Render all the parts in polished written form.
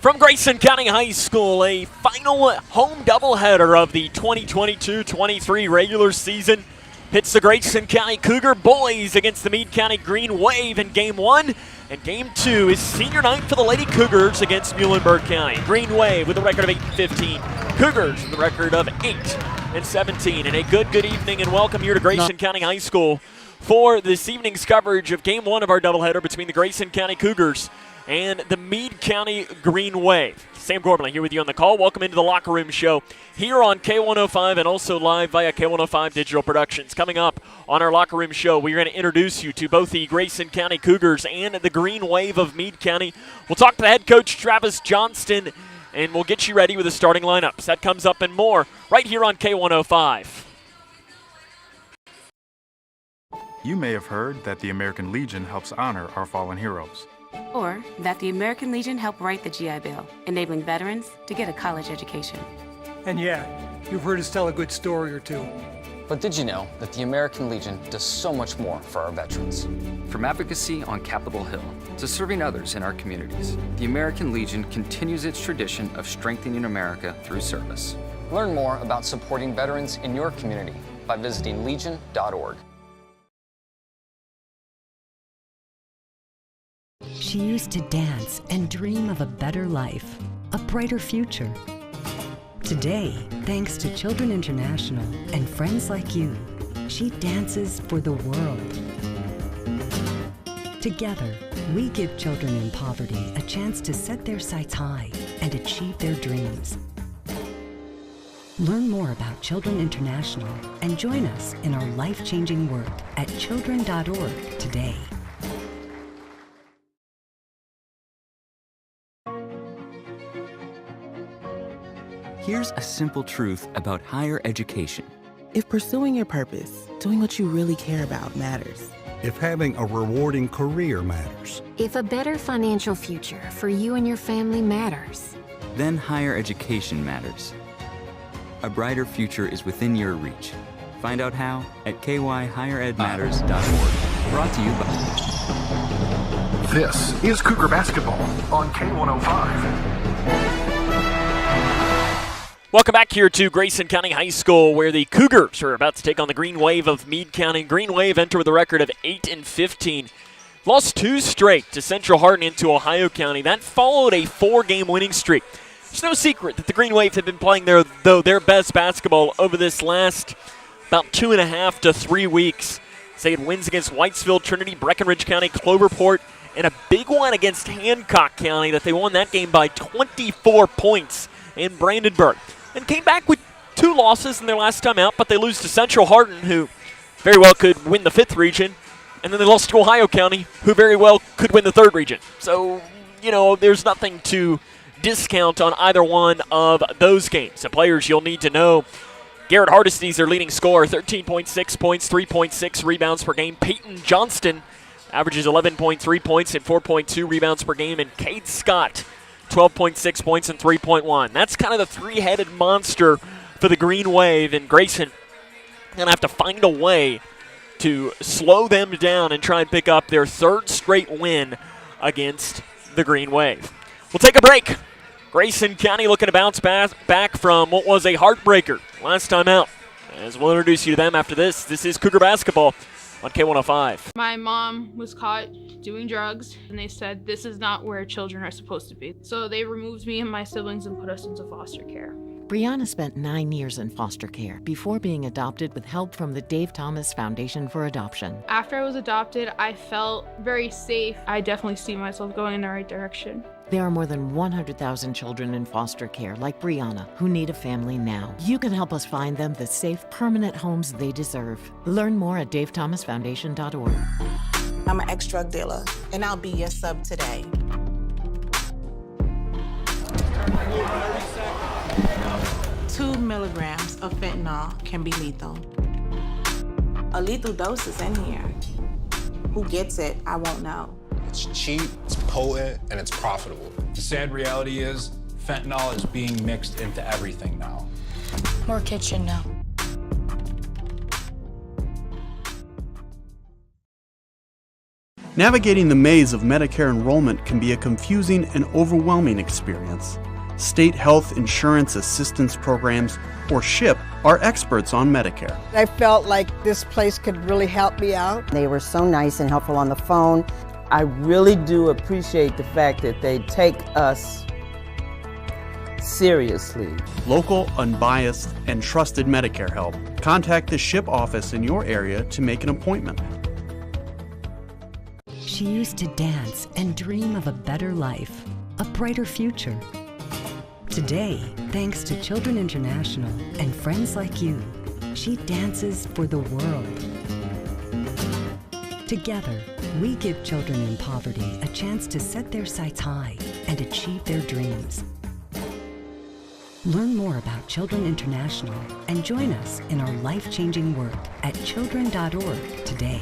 From Grayson County High School, a final home doubleheader of the 2022-23 regular season hits the Grayson County Cougar boys against the Meade County Green Wave in Game 1. And Game 2 is senior night for the Lady Cougars against Muhlenberg County. Green Wave with a record of 8-15. Cougars with a record of 8-17. And a good evening and welcome here to Grayson County High School for this evening's coverage of Game 1 of our doubleheader between the Grayson County Cougars and the Meade County Green Wave. Sam Gormley here with you on the call. Welcome into the Locker Room Show here on K105 and also live via K105 Digital Productions. Coming up on our Locker Room Show, we're going to introduce you to both the Grayson County Cougars and the Green Wave of Meade County. We'll talk to the head coach, Travis Johnston, and we'll get you ready with the starting lineups. That comes up and more right here on K105. You may have heard that the American Legion helps honor our fallen heroes. Or that the American Legion helped write the GI Bill, enabling veterans to get a college education. And yeah, you've heard us tell a good story or two. But did you know that the American Legion does so much more for our veterans? From advocacy on Capitol Hill to serving others in our communities, the American Legion continues its tradition of strengthening America through service. Learn more about supporting veterans in your community by visiting legion.org. She used to dance and dream of a better life, a brighter future. Today, thanks to Children International and friends like you, she dances for the world. Together, we give children in poverty a chance to set their sights high and achieve their dreams. Learn more about Children International and join us in our life-changing work at children.org today. Here's a simple truth about higher education. If pursuing your purpose, doing what you really care about matters. If having a rewarding career matters. If a better financial future for you and your family matters. Then higher education matters. A brighter future is within your reach. Find out how at kyhigheredmatters.org. Brought to you by... This is Cougar Basketball on K105. Welcome back here to Grayson County High School, where the Cougars are about to take on the Green Wave of Meade County. Green Wave enter with a record of 8-15. Lost 2 straight to Central Hardin into Ohio County. That followed a 4-game winning streak. It's no secret that the Green Wave have been playing their best basketball over this last about 2.5 to 3 weeks. They had wins against Whitesville, Trinity, Breckenridge County, Cloverport, and a big one against Hancock County that they won that game by 24 points in Brandenburg. And came back with 2 losses in their last time out, but they lose to Central Hardin, who very well could win the 5th region. And then they lost to Ohio County, who very well could win the 3rd region. So, there's nothing to discount on either one of those games. The players you'll need to know: Garrett Hardesty's their leading scorer, 13.6 points, 3.6 rebounds per game. Peyton Johnston averages 11.3 points and 4.2 rebounds per game. And Cade Scott, 12.6 points and 3.1. That's kind of the 3-headed monster for the Green Wave, and Grayson going to have to find a way to slow them down and try and pick up their 3rd straight win against the Green Wave. We'll take a break. Grayson County looking to bounce back from what was a heartbreaker last time out, as we'll introduce you to them after this. This is Cougar Basketball on K105. My mom was caught doing drugs, and they said this is not where children are supposed to be. So they removed me and my siblings and put us into foster care. Brianna spent 9 years in foster care before being adopted with help from the Dave Thomas Foundation for Adoption. After I was adopted, I felt very safe. I definitely see myself going in the right direction. There are more than 100,000 children in foster care like Brianna who need a family now. You can help us find them the safe, permanent homes they deserve. Learn more at davethomasfoundation.org. I'm an ex-drug dealer, and I'll be your sub today. Two milligrams of fentanyl can be lethal. A lethal dose is in here. Who gets it, I won't know. It's cheap, it's potent, and it's profitable. The sad reality is fentanyl is being mixed into everything now. More kitchen now. Navigating the maze of Medicare enrollment can be a confusing and overwhelming experience. State Health Insurance Assistance Programs, or SHIP, are experts on Medicare. I felt like this place could really help me out. They were so nice and helpful on the phone. I really do appreciate the fact that they take us seriously. Local, unbiased, and trusted Medicare help. Contact the SHIP office in your area to make an appointment. She used to dance and dream of a better life, a brighter future. Today, thanks to Children International and friends like you, she dances for the world. Together, we give children in poverty a chance to set their sights high and achieve their dreams. Learn more about Children International and join us in our life-changing work at children.org today.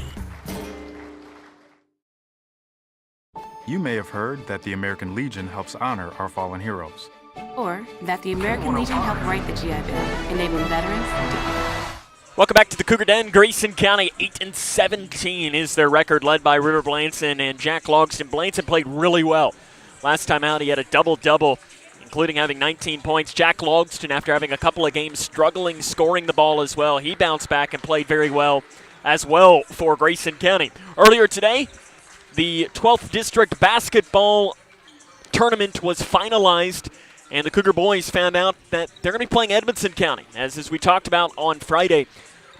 You may have heard that the American Legion helps honor our fallen heroes. Or that the American Legion helped write the GI Bill, enabling veterans to... Welcome back to the Cougar Den. Grayson County 8-17 is their record, led by River Blanson and Jack Logston. Blanson played really well. Last time out, he had a double-double, including having 19 points. Jack Logston, after having a couple of games struggling scoring the ball as well, he bounced back and played very well as well for Grayson County. Earlier today, the 12th District Basketball Tournament was finalized, and the Cougar boys found out that they're going to be playing Edmonson County. As we talked about on Friday,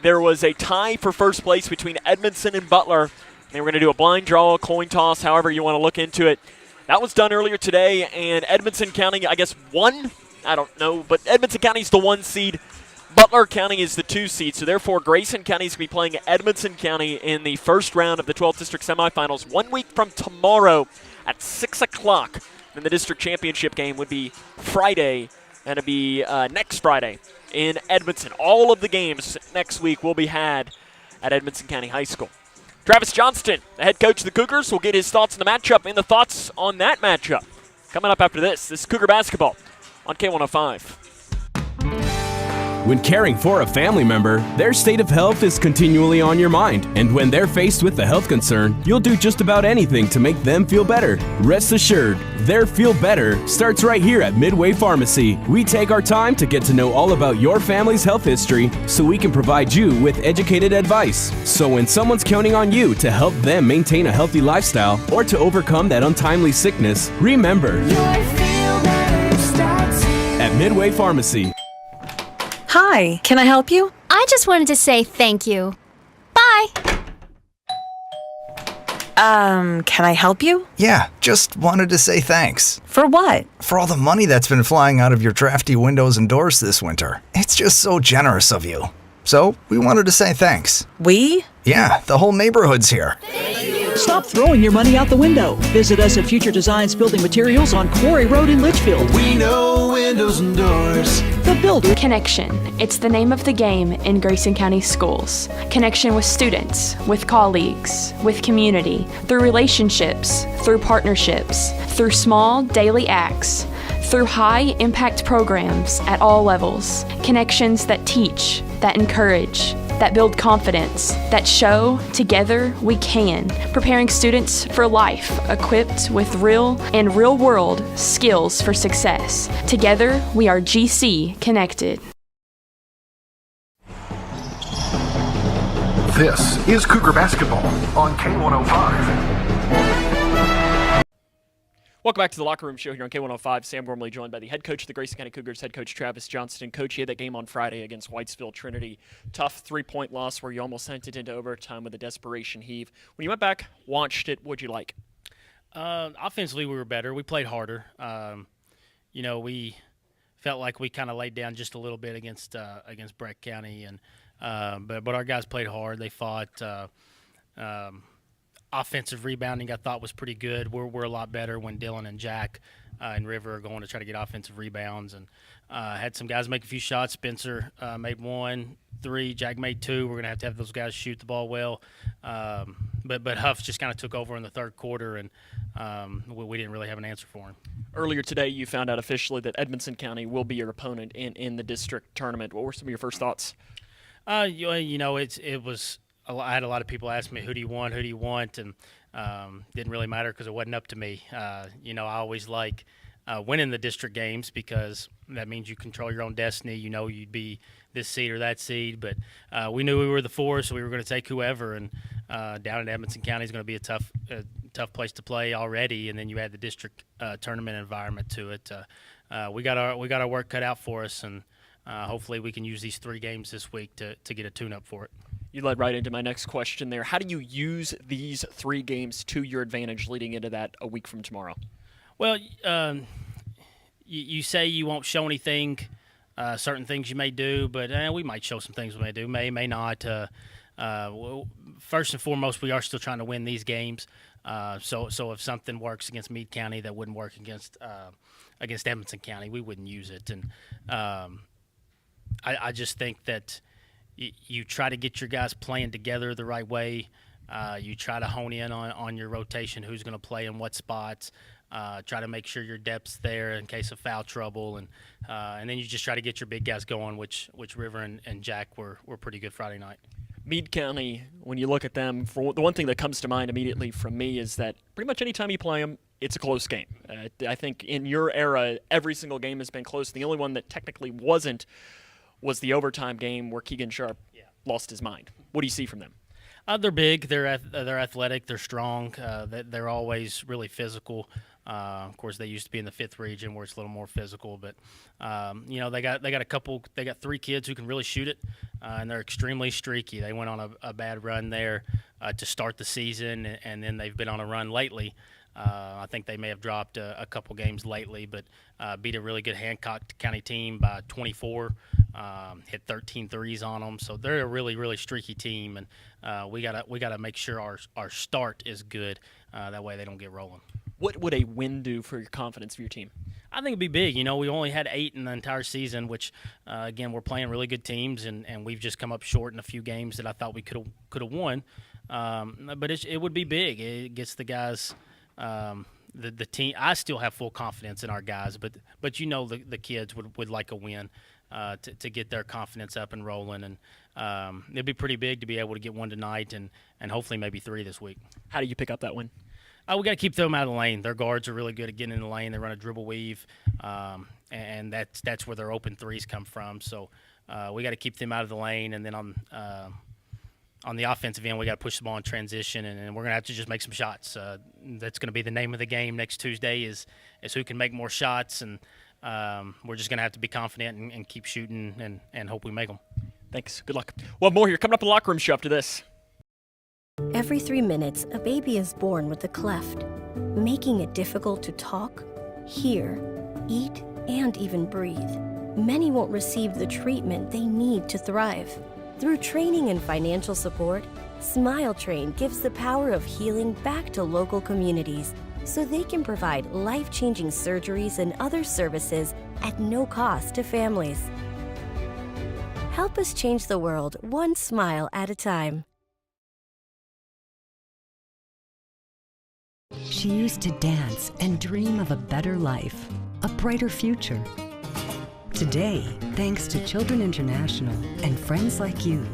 there was a tie for first place between Edmonson and Butler. They were going to do a blind draw, a coin toss, however you want to look into it. That was done earlier today, and Edmonson County, I guess, won. I don't know, but Edmonson County is the 1 seed. Butler County is the 2 seed, so therefore Grayson County is going to be playing Edmonson County in the first round of the 12th District semifinals 1 week from tomorrow at 6 o'clock. Then the district championship game would be Friday, and it'll be next Friday in Edmonton. All of the games next week will be had at Edmonson County High School. Travis Johnston, the head coach of the Cougars, will get his thoughts on the matchup and the thoughts on that matchup coming up after this. This is Cougar Basketball on K105. When caring for a family member, their state of health is continually on your mind. And when they're faced with a health concern, you'll do just about anything to make them feel better. Rest assured, their feel better starts right here at Midway Pharmacy. We take our time to get to know all about your family's health history so we can provide you with educated advice. So when someone's counting on you to help them maintain a healthy lifestyle or to overcome that untimely sickness, remember, at Midway Pharmacy. Hi, can I help you? I just wanted to say thank you. Bye. Can I help you? Yeah, just wanted to say thanks. For what? For all the money that's been flying out of your drafty windows and doors this winter. It's just so generous of you. So, we wanted to say thanks. We? Yeah, the whole neighborhood's here. Stop throwing your money out the window. Visit us at Future Designs Building Materials on Quarry Road in Litchfield. We know windows and doors. The Builder. Connection. It's the name of the game in Grayson County schools. Connection with students, with colleagues, with community, through relationships, through partnerships, through small daily acts, through high-impact programs at all levels. Connections that teach, that encourage, that build confidence, that show together we can, preparing students for life, equipped with real and real-world skills for success. Together, we are GC Connected. This is Cougar Basketball on K105. Welcome back to the Locker Room Show here on K105. Sam Gormley joined by the head coach of the Grayson County Cougars, head coach Travis Johnston. Coach, you had that game on Friday against Whitesville Trinity. Tough 3-point loss where you almost sent it into overtime with a desperation heave. When you went back, watched it, what'd you like? Offensively, we were better. We played harder. We felt like we kind of laid down just a little bit against Breck County, and but our guys played hard. They fought. Offensive rebounding, I thought, was pretty good. We're a lot better when Dylan and Jack and River are going to try to get offensive rebounds. And had some guys make a few shots. Spencer made 1, 3. Jack made 2. We're going to have those guys shoot the ball well. But Huff just kind of took over in the third quarter, and we didn't really have an answer for him. Earlier today, you found out officially that Edmonson County will be your opponent in the district tournament. What were some of your first thoughts? It was. I had a lot of people ask me, who do you want? And didn't really matter because it wasn't up to me. I always like winning the district games because that means you control your own destiny. You'd be this seed or that seed, but we knew we were the 4, so we were going to take whoever. And down in Edmonson County is going to be a tough place to play already, and then you add the district tournament environment to it. We got our work cut out for us, and hopefully we can use these 3 games this week to get a tune-up for it. You led right into my next question there. How do you use these 3 games to your advantage leading into that a week from tomorrow? Well, you say you won't show anything, certain things you may do, but we might show some things we may do, may not. First and foremost, we are still trying to win these games. So if something works against Meade County that wouldn't work against Edmonson County, we wouldn't use it. And I just think that you try to get your guys playing together the right way. You try to hone in on your rotation, who's going to play in what spots. Try to make sure your depth's there in case of foul trouble, and then you just try to get your big guys going, which River and Jack were pretty good Friday night. Meade County, when you look at them, for the one thing that comes to mind immediately from me is that pretty much any time you play them, it's a close game. I think in your era, every single game has been close. The only one that technically wasn't was the overtime game where Keegan Sharp lost his mind. What do you see from them? They're big. They're athletic. They're strong. They're always really physical. Of course, they used to be in the 5th region where it's a little more physical, but they got 3 kids who can really shoot it, and they're extremely streaky. They went on a bad run there to start the season, and then they've been on a run lately. I think they may have dropped a couple games lately, but beat a really good Hancock County team by 24, hit 13 threes on them. So they're a really, really streaky team, and we gotta make sure our start is good. That way they don't get rolling. What would a win do for your confidence of your team? I think it'd be big. We only had 8 in the entire season, which, again, we're playing really good teams, and we've just come up short in a few games that I thought we could have won. But it would be big. It gets the guys the team. I still have full confidence in our guys, but the kids would like a win to get their confidence up and rolling, and it'd be pretty big to be able to get 1 tonight and hopefully maybe 3 this week. How do you pick up that win? We got to keep them out of the lane. Their guards are really good at getting in the lane. They run a dribble weave, and that's where their open threes come from. So we got to keep them out of the lane, and then on the offensive end, we got to push the ball in transition, and we're going to have to just make some shots. That's going to be the name of the game next Tuesday is who can make more shots, and we're just going to have to be confident and keep shooting and hope we make them. Thanks. Good luck. Well, more here. Coming up in the locker room show after this. Every 3 minutes, a baby is born with a cleft, making it difficult to talk, hear, eat, and even breathe. Many won't receive the treatment they need to thrive. Through training and financial support, Smile Train gives the power of healing back to local communities so they can provide life-changing surgeries and other services at no cost to families. Help us change the world one smile at a time. She used to dance and dream of a better life, a brighter future. Today, thanks to Children International and friends like you,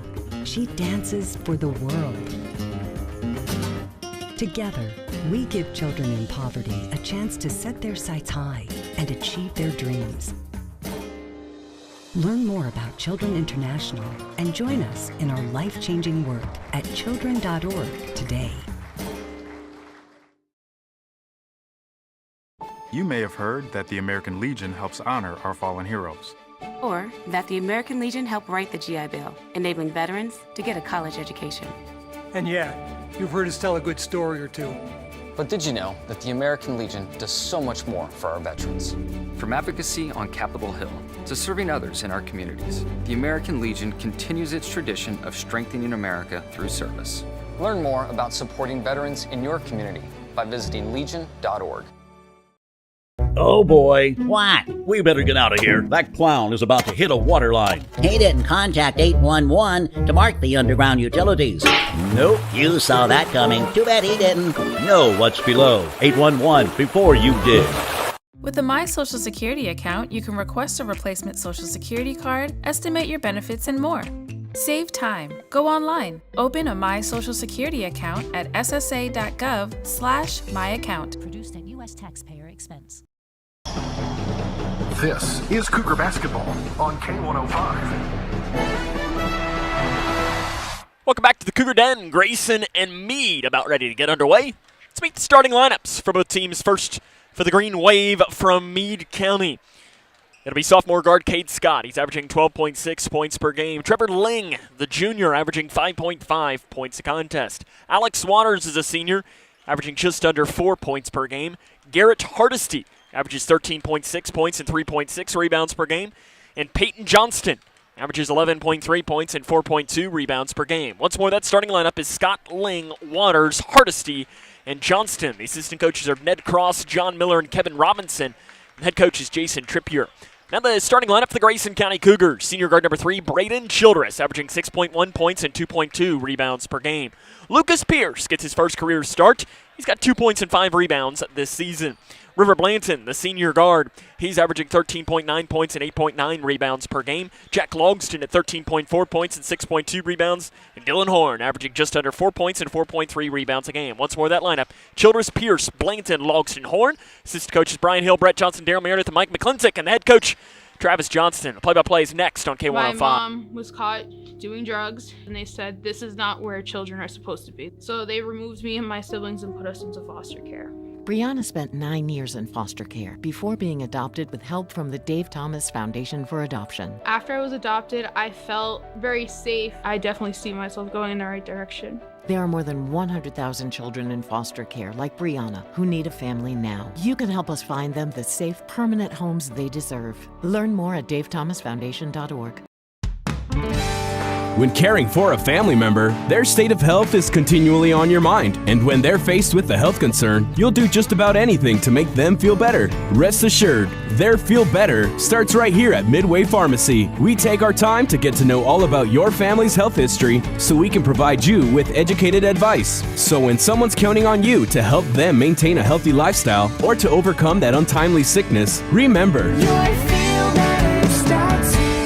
she dances for the world. Together, we give children in poverty a chance to set their sights high and achieve their dreams. Learn more about Children International and join us in our life-changing work at children.org today. You may have heard that the American Legion helps honor our fallen heroes. Or that the American Legion helped write the GI Bill, enabling veterans to get a college education. And yeah, you've heard us tell a good story or two. But did you know that the American Legion does so much more for our veterans? From advocacy on Capitol Hill to serving others in our communities, the American Legion continues its tradition of strengthening America through service. Learn more about supporting veterans in your community by visiting legion.org. Oh boy. What? We better get out of here. That clown is about to hit a water line. He didn't contact 811 to mark the underground utilities. Nope. You saw that coming. Too bad he didn't. Know what's below. 811 before you did. With a My Social Security account, you can request a replacement Social Security card, estimate your benefits, and more. Save time. Go online. Open a My Social Security account at ssa.gov/myaccount. Produced at U.S. taxpayer expense. This is Cougar Basketball on K105. Welcome back to the Cougar Den. Grayson and Meade about ready to get underway. Let's meet the starting lineups for both teams. First for the Green Wave from Meade County. It'll be sophomore guard Cade Scott. He's averaging 12.6 points per game. Trevor Ling, the junior, averaging 5.5 points a contest. Alex Waters is a senior, averaging just under 4 points per game. Garrett Hardesty averages 13.6 points and 3.6 rebounds per game. And Peyton Johnston averages 11.3 points and 4.2 rebounds per game. Once more, that starting lineup is Scott, Ling, Waters, Hardesty, and Johnston. The assistant coaches are Ned Cross, John Miller, and Kevin Robinson. The head coach is Jason Trippier. Now the starting lineup for the Grayson County Cougars. Senior guard number 3, Braden Childress, averaging 6.1 points and 2.2 rebounds per game. Lucas Pierce gets his first career start. He's got 2 points and 5 rebounds this season. River Blanton, the senior guard, he's averaging 13.9 points and 8.9 rebounds per game. Jack Logston at 13.4 points and 6.2 rebounds. And Dylan Horn averaging just under 4 points and 4.3 rebounds a game. Once more that lineup, Childress, Pierce, Blanton, Logston, Horn. Assistant coaches Brian Hill, Brett Johnson, Daryl Meredith, and Mike McClintock. And the head coach, Travis Johnston. Play-by-play is next on K105. My mom was caught doing drugs, and they said this is not where children are supposed to be. So they removed me and my siblings and put us into foster care. Brianna spent 9 years in foster care before being adopted with help from the Dave Thomas Foundation for Adoption. After I was adopted, I felt very safe. I definitely see myself going in the right direction. There are more than 100,000 children in foster care like Brianna who need a family now. You can help us find them the safe, permanent homes they deserve. Learn more at davethomasfoundation.org. When caring for a family member, their state of health is continually on your mind. And when they're faced with a health concern, you'll do just about anything to make them feel better. Rest assured, their feel better starts right here at Midway Pharmacy. We take our time to get to know all about your family's health history so we can provide you with educated advice. So when someone's counting on you to help them maintain a healthy lifestyle or to overcome that untimely sickness, remember,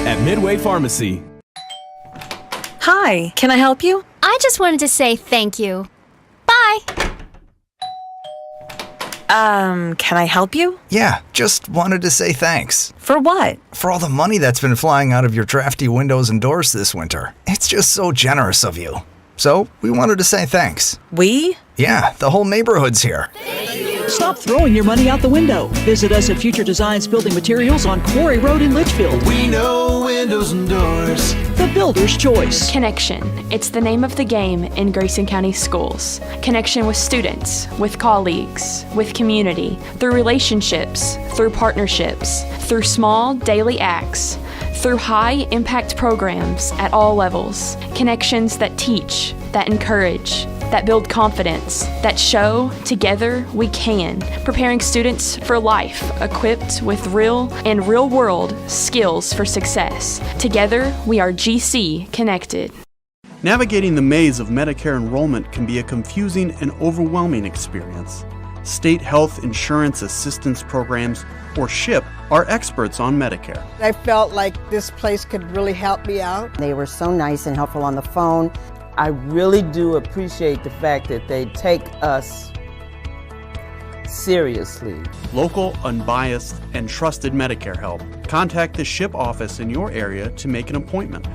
at Midway Pharmacy. Hi, can I help you? I just wanted to say thank you. Bye. Can I help you? Yeah, just wanted to say thanks. For what? For all the money that's been flying out of your drafty windows and doors this winter. It's just so generous of you. So, we wanted to say thanks. We? Yeah, the whole neighborhood's here. Stop throwing your money out the window. Visit us at Future Designs Building Materials on Quarry Road in Litchfield. We know windows and doors. The builder's choice. Connection. It's the name of the game in Grayson County schools. Connection with students, with colleagues, with community, through relationships, through partnerships, through small daily acts, through high-impact programs at all levels. Connections that teach, that encourage, that build confidence, that show together we can, preparing students for life, equipped with real and real-world skills for success. Together, we are GC Connected. Navigating the maze of Medicare enrollment can be a confusing and overwhelming experience. State Health Insurance Assistance Programs, or SHIP, are experts on Medicare. I felt like this place could really help me out. They were so nice and helpful on the phone. I really do appreciate the fact that they take us seriously. Local, unbiased, and trusted Medicare help. Contact the SHIP office in your area to make an appointment.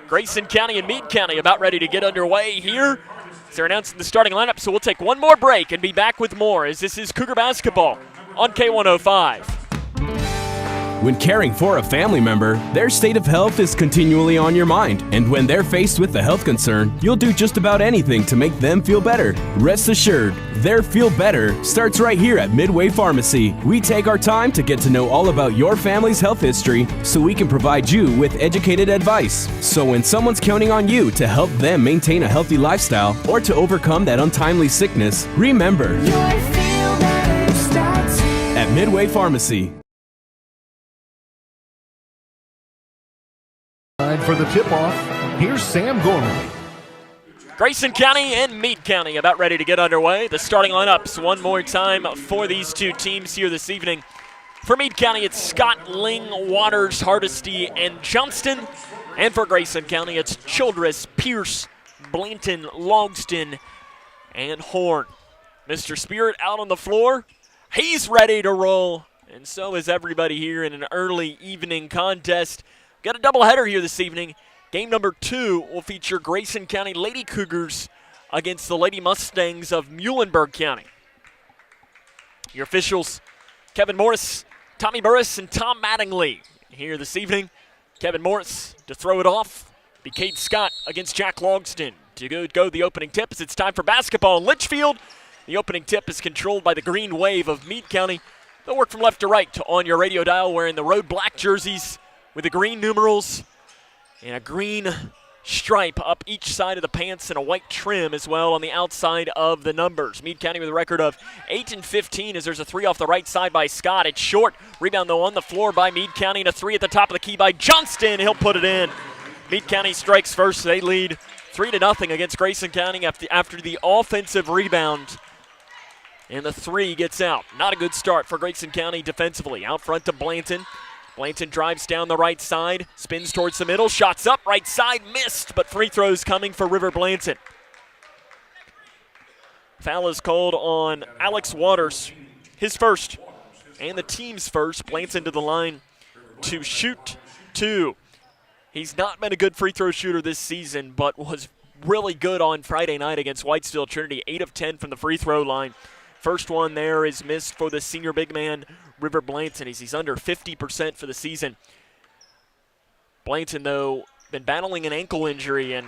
Grayson County and Meade County about ready to get underway here. They're announcing the starting lineup, so we'll take one more break and be back with more as this is Cougar Basketball on K105. When caring for a family member, their state of health is continually on your mind. And when they're faced with a health concern, you'll do just about anything to make them feel better. Rest assured, their feel better starts right here at Midway Pharmacy. We take our time to get to know all about your family's health history so we can provide you with educated advice. So when someone's counting on you to help them maintain a healthy lifestyle or to overcome that untimely sickness, remember, at Midway Pharmacy. For the tip-off, here's Sam Gorman. Grayson County and Meade County about ready to get underway. The starting lineups one more time for these two teams here this evening. For Meade County, it's Scott, Ling, Waters, Hardesty, and Johnston. And for Grayson County, it's Childress, Pierce, Blanton, Logston, and Horn. Mr. Spirit out on the floor. He's ready to roll, and so is everybody here in an early evening contest. Got a doubleheader here this evening. Game number 2 will feature Grayson County Lady Cougars against the Lady Mustangs of Muhlenberg County. Your officials, Kevin Morris, Tommy Burris, and Tom Mattingly here this evening. Kevin Morris to throw it off. Be Cade Scott against Jack Logston to go the opening tip as it's time for basketball in Litchfield. The opening tip is controlled by the Green Wave of Meade County. They'll work from left to right on your radio dial wearing the road black jerseys with the green numerals and a green stripe up each side of the pants and a white trim as well on the outside of the numbers. Meade County with a record of 8-15 as there's a 3 off the right side by Scott. It's short. Rebound though on the floor by Meade County and a 3 at the top of the key by Johnston. He'll put it in. Meade County strikes first. They lead 3-0 against Grayson County after the offensive rebound. And the 3 gets out. Not a good start for Grayson County defensively. Out front to Blanton. Blanton drives down the right side, spins towards the middle, shots up, right side, missed, but free throws coming for River Blanton. Foul is called on Alex Waters, his first, and the team's first. Blanton to the line to shoot 2. He's not been a good free throw shooter this season, but was really good on Friday night against Whitestone Trinity, 8 of 10 from the free throw line. First one there is missed for the senior big man, River Blanton. He's under 50% for the season. Blanton, though, been battling an ankle injury, and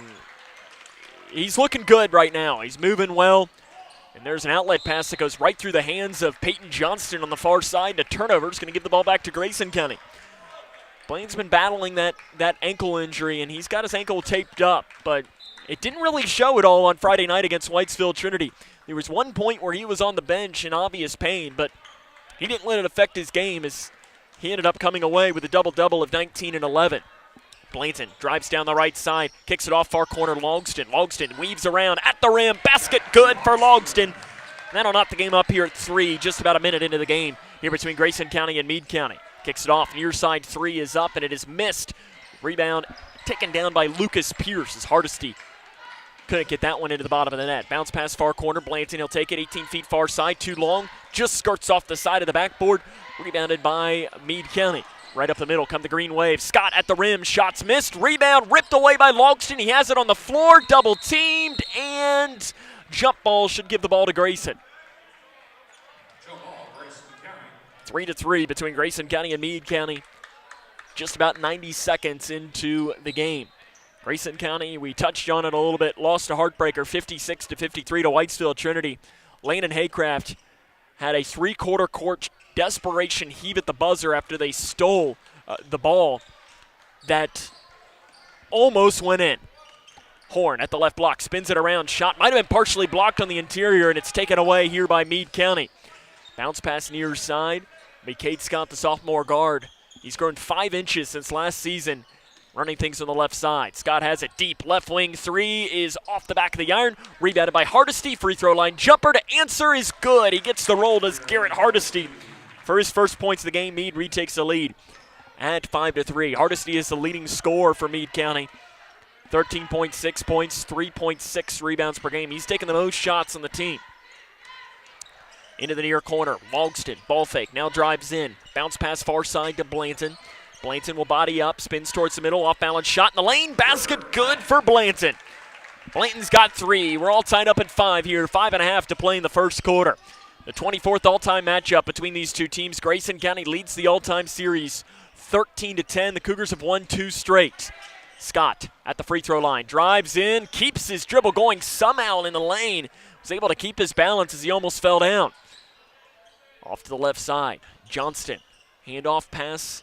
he's looking good right now. He's moving well, and there's an outlet pass that goes right through the hands of Peyton Johnston on the far side. A turnover is going to give the ball back to Grayson County. Blanton's been battling that ankle injury, and he's got his ankle taped up, but it didn't really show at all on Friday night against Whitesville Trinity. There was one point where he was on the bench in obvious pain, but he didn't let it affect his game as he ended up coming away with a double-double of 19 and 11. Blanton drives down the right side, kicks it off far corner Logston. Logston weaves around at the rim. Basket good for Logston. That'll knock the game up here at 3, just about a minute into the game here between Grayson County and Meade County. Kicks it off, near side 3 is up, and it is missed. Rebound taken down by Lucas Pierce as Hardesty couldn't get that one into the bottom of the net. Bounce pass far corner. Blanton, he'll take it 18 feet far side. Too long. Just skirts off the side of the backboard. Rebounded by Meade County. Right up the middle come the Green Wave. Scott at the rim. Shots missed. Rebound ripped away by Logston. He has it on the floor. Double teamed. And jump ball should give the ball to Grayson. 3-3 between Grayson County and Meade County. Just about 90 seconds into the game. Grayson County, we touched on it a little bit, lost a heartbreaker 56-53 to Whitesville Trinity. Lane and Haycraft had a three-quarter court desperation heave at the buzzer after they stole the ball that almost went in. Horn at the left block, spins it around, shot might have been partially blocked on the interior, and it's taken away here by Meade County. Bounce pass near side. Cade Scott, the sophomore guard. He's grown 5 inches since last season, running things on the left side. Scott has it deep. Left wing 3 is off the back of the iron. Rebounded by Hardesty. Free throw line jumper to answer is good. He gets the roll as Garrett Hardesty. For his first points of the game, Meade retakes the lead at 5-3. Hardesty is the leading scorer for Meade County. 13.6 points, 3.6 rebounds per game. He's taken the most shots on the team. Into the near corner. Logston, ball fake, now drives in. Bounce pass far side to Blanton. Blanton will body up, spins towards the middle, off-balance shot in the lane. Basket good for Blanton. Blanton's got 3. We're all tied up at 5 here. 5.5 to play in the first quarter. The 24th all-time matchup between these two teams. Grayson County leads the all-time series 13-10. The Cougars have won 2 straight. Scott at the free throw line, drives in, keeps his dribble going somehow in the lane. Was able to keep his balance as he almost fell down. Off to the left side, Johnston. Handoff pass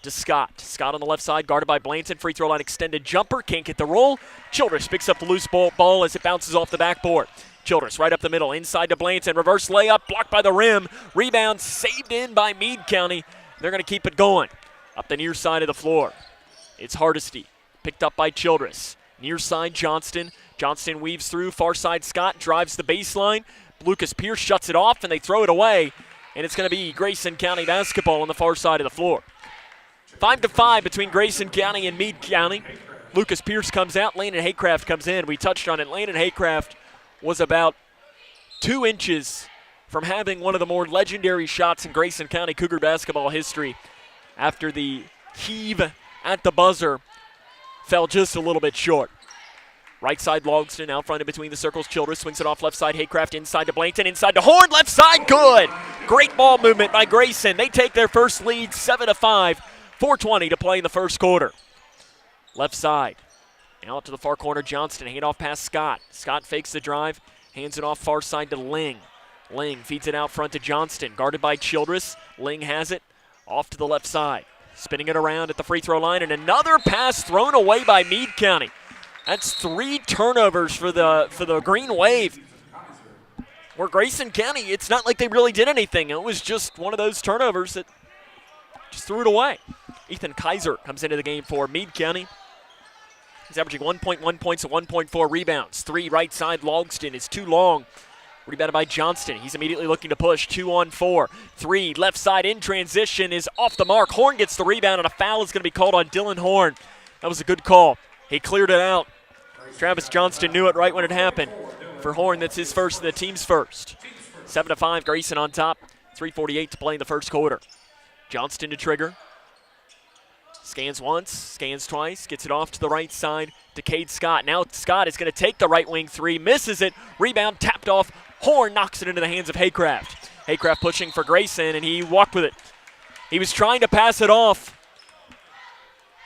to Scott. Scott on the left side, guarded by Blanton. Free throw line extended jumper, can't get the roll. Childress picks up the loose ball as it bounces off the backboard. Childress right up the middle, inside to Blanton. Reverse layup, blocked by the rim. Rebound saved in by Meade County. They're going to keep it going. Up the near side of the floor, it's Hardesty. Picked up by Childress. Near side, Johnston. Johnston weaves through. Far side, Scott drives the baseline. Lucas Pierce shuts it off, and they throw it away. And it's going to be Grayson County basketball on the far side of the floor. 5-5 between Grayson County and Meade County. Lucas Pierce comes out. Landon Haycraft comes in. We touched on it. Landon Haycraft was about 2 inches from having one of the more legendary shots in Grayson County Cougar basketball history after the heave at the buzzer fell just a little bit short. Right side, Logston out front in between the circles. Childress swings it off left side. Haycraft inside to Blanton, inside to Horn. Left side, good. Great ball movement by Grayson. They take their first lead, 7-5. 4:20 to play in the first quarter. Left side. Now up to the far corner, Johnston. Hand off past Scott. Scott fakes the drive. Hands it off far side to Ling. Ling feeds it out front to Johnston. Guarded by Childress. Ling has it. Off to the left side. Spinning it around at the free throw line, and another pass thrown away by Meade County. That's 3 turnovers for the Green Wave. Where Grayson County, it's not like they really did anything. It was just one of those turnovers that just threw it away. Ethan Kaiser comes into the game for Meade County. He's averaging 1.1 points and 1.4 rebounds. 3 right side, Logston is too long. Rebounded by Johnston. He's immediately looking to push. 2-on-4. 3 left side in transition is off the mark. Horn gets the rebound, and a foul is going to be called on Dylan Horn. That was a good call. He cleared it out. Travis Johnston knew it right when it happened. For Horn, that's his first and the team's first. 7-5, Grayson on top. 3:48 to play in the first quarter. Johnston to trigger. Scans once, scans twice, gets it off to the right side to Cade Scott. Now Scott is going to take the right wing 3, misses it. Rebound tapped off. Horn knocks it into the hands of Haycraft. Haycraft pushing for Grayson, and he walked with it. He was trying to pass it off,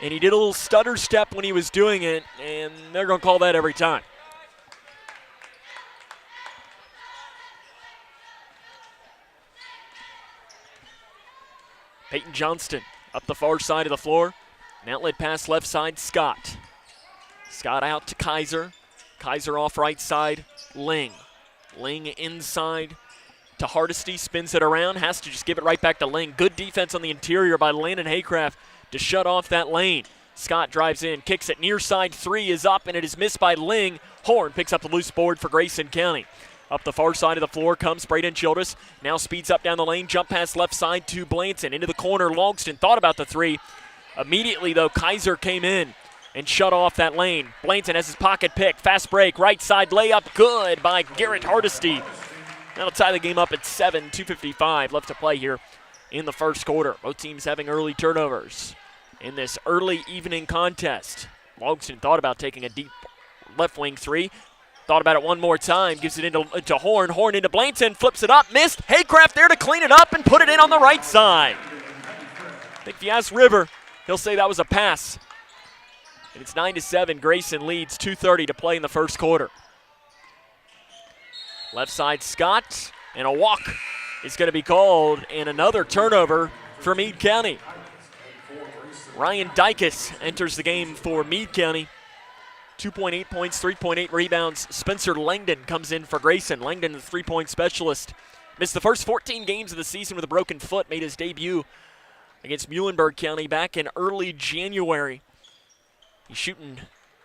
and he did a little stutter step when he was doing it, and they're going to call that every time. Peyton Johnston up the far side of the floor. An outlet pass left side, Scott. Scott out to Kaiser. Kaiser off right side, Ling. Ling inside to Hardesty, spins it around, has to just give it right back to Ling. Good defense on the interior by Landon Haycraft to shut off that lane. Scott drives in, kicks it near side, 3 is up, and it is missed by Ling. Horn picks up the loose board for Grayson County. Up the far side of the floor comes Braden Childress. Now speeds up down the lane, jump pass left side to Blanton. Into the corner, Logston thought about the 3. Immediately, though, Kaiser came in and shut off that lane. Blanton has his pocket pick. Fast break, right side layup, good by Garrett Hardesty. That'll tie the game up at 7, 2:55 left to play here in the first quarter. Both teams having early turnovers in this early evening contest. Logston thought about taking a deep left wing 3. Thought about it one more time, gives it into Horn. Horn into Blanton, flips it up, missed. Haycraft there to clean it up and put it in on the right side. I think if you ask River, he'll say that was a pass. And it's 9-7. Grayson leads, 2:30 to play in the first quarter. Left side, Scott, and a walk is going to be called, and another turnover for Meade County. Ryan Dykus enters the game for Meade County. 2.8 points, 3.8 rebounds. Spencer Langdon comes in for Grayson. Langdon, the 3-point specialist, missed the first 14 games of the season with a broken foot, made his debut against Muhlenberg County back in early January. He's shooting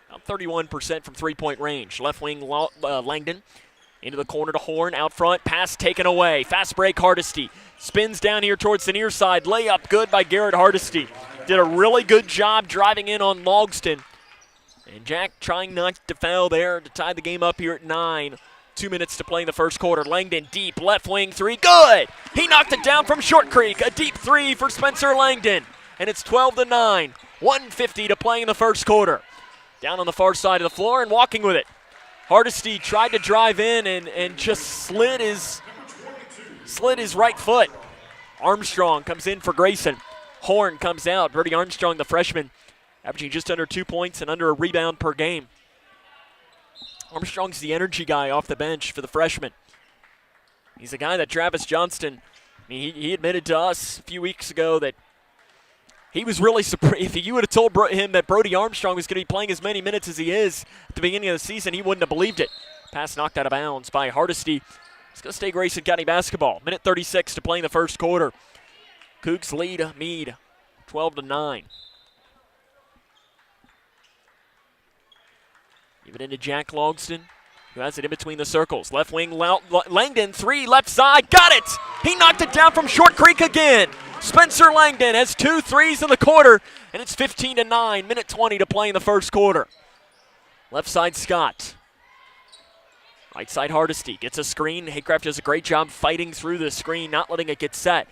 about 31% from 3-point range. Left wing Langdon into the corner to Horn, out front, pass taken away. Fast break, Hardesty. Spins down here towards the near side. Layup good by Garrett Hardesty. Did a really good job driving in on Logston. And Jack trying not to foul there to tie the game up here at 9. 2 minutes to play in the first quarter. Langdon deep, left wing 3, good! He knocked it down from Short Creek. A deep 3 for Spencer Langdon. And it's 12-9. 1:50 to play in the first quarter. Down on the far side of the floor and walking with it. Hardesty tried to drive in and just slid his right foot. Armstrong comes in for Grayson. Horn comes out. Brody Armstrong, the freshman, averaging just under 2 points and under a rebound per game. Armstrong's the energy guy off the bench for the freshman. He's a guy that Travis Johnston, he admitted to us a few weeks ago that he was really surprised. If you would have told him that Brody Armstrong was going to be playing as many minutes as he is at the beginning of the season, he wouldn't have believed it. Pass knocked out of bounds by Hardesty. It's going to stay Grayson County basketball. Minute 36 to play in the first quarter. Cougs lead Meade 12-9. Give it into Jack Logston, who has it in between the circles. Left wing, Langdon, three, left side, got it! He knocked it down from Short Creek again. Spencer Langdon has 2 threes in the quarter, and it's 15-9, minute 20 to play in the first quarter. Left side, Scott. Right side, Hardesty gets a screen. Haycraft does a great job fighting through the screen, not letting it get set.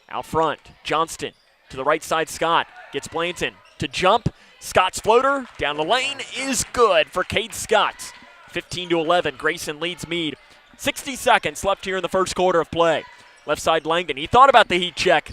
Out front, Johnston to the right side, Scott gets Blanton to jump. Scott's floater down the lane is good for Cade Scott. 15-11, Grayson leads Meade. 60 seconds left here in the first quarter of play. Left side, Langdon. He thought about the heat check.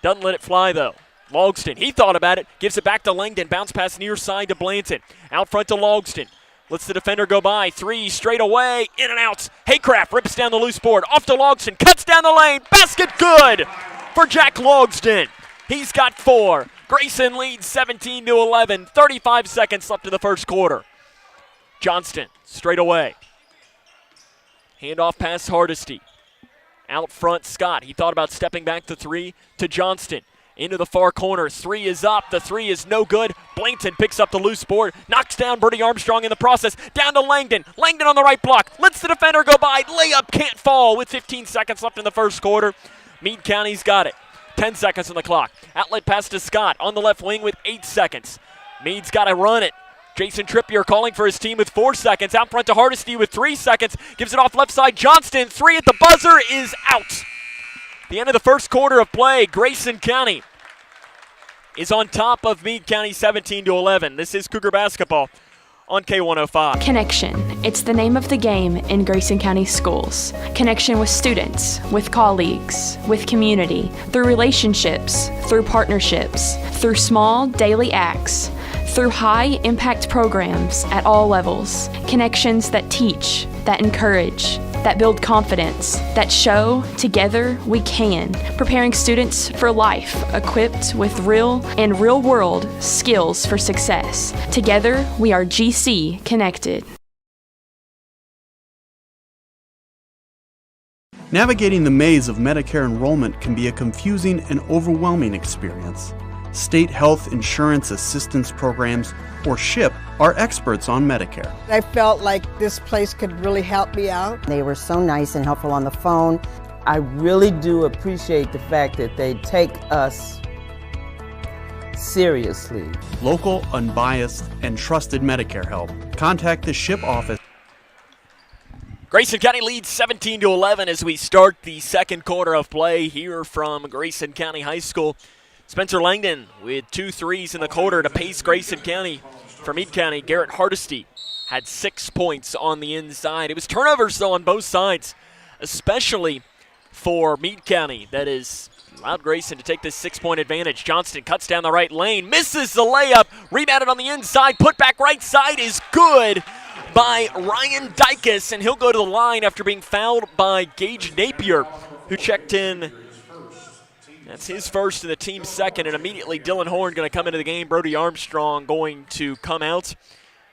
Doesn't let it fly, though. Logston, he thought about it. Gives it back to Langdon. Bounce pass near side to Blanton. Out front to Logston. Lets the defender go by. 3 straight away. In and out. Haycraft rips down the loose board. Off to Logston. Cuts down the lane. Basket good for Jack Logston. He's got 4. Grayson leads 17-11. 35 seconds left in the first quarter. Johnston straight away. Handoff pass Hardesty. Out front, Scott. He thought about stepping back the 3 to Johnston. Into the far corner. 3 is up. The 3 is no good. Blanton picks up the loose board. Knocks down Brody Armstrong in the process. Down to Langdon. Langdon on the right block. Lets the defender go by. Layup can't fall with 15 seconds left in the first quarter. Meade County's got it. 10 seconds on the clock. Outlet pass to Scott on the left wing with 8 seconds. Meade's got to run it. Jason Trippier calling for his team with 4 seconds. Out front to Hardesty with 3 seconds. Gives it off left side. Johnston, 3 at the buzzer is out. The end of the first quarter of play. Grayson County is on top of Meade County 17-11. This is Cougar basketball on K105. Connection. It's the name of the game in Grayson County schools. Connection with students, with colleagues, with community, through relationships, through partnerships, through small daily acts, through high-impact programs at all levels. Connections that teach, that encourage, that build confidence, that show together we can, preparing students for life, equipped with real and real-world skills for success. Together, we are GC Connected. Navigating the maze of Medicare enrollment can be a confusing and overwhelming experience. State Health Insurance Assistance Programs, or SHIP, are experts on Medicare. I felt like this place could really help me out. They were so nice and helpful on the phone. I really do appreciate the fact that they take us seriously. Local, unbiased, and trusted Medicare help. Contact the SHIP office. Grayson County leads 17-11 as we start the second quarter of play here from Grayson County High School. Spencer Langdon with 2 threes in the quarter to pace Grayson County. For Meade County, Garrett Hardesty had 6 points on the inside. It was turnovers, though, on both sides, especially for Meade County. That has allowed Grayson to take this 6-point advantage. Johnston cuts down the right lane, misses the layup, rebounded on the inside, put back right side is good by Ryan Dykus, and he'll go to the line after being fouled by Gage Napier, who checked in. That's his first and the team's second, and immediately Dylan Horn going to come into the game. Brody Armstrong going to come out,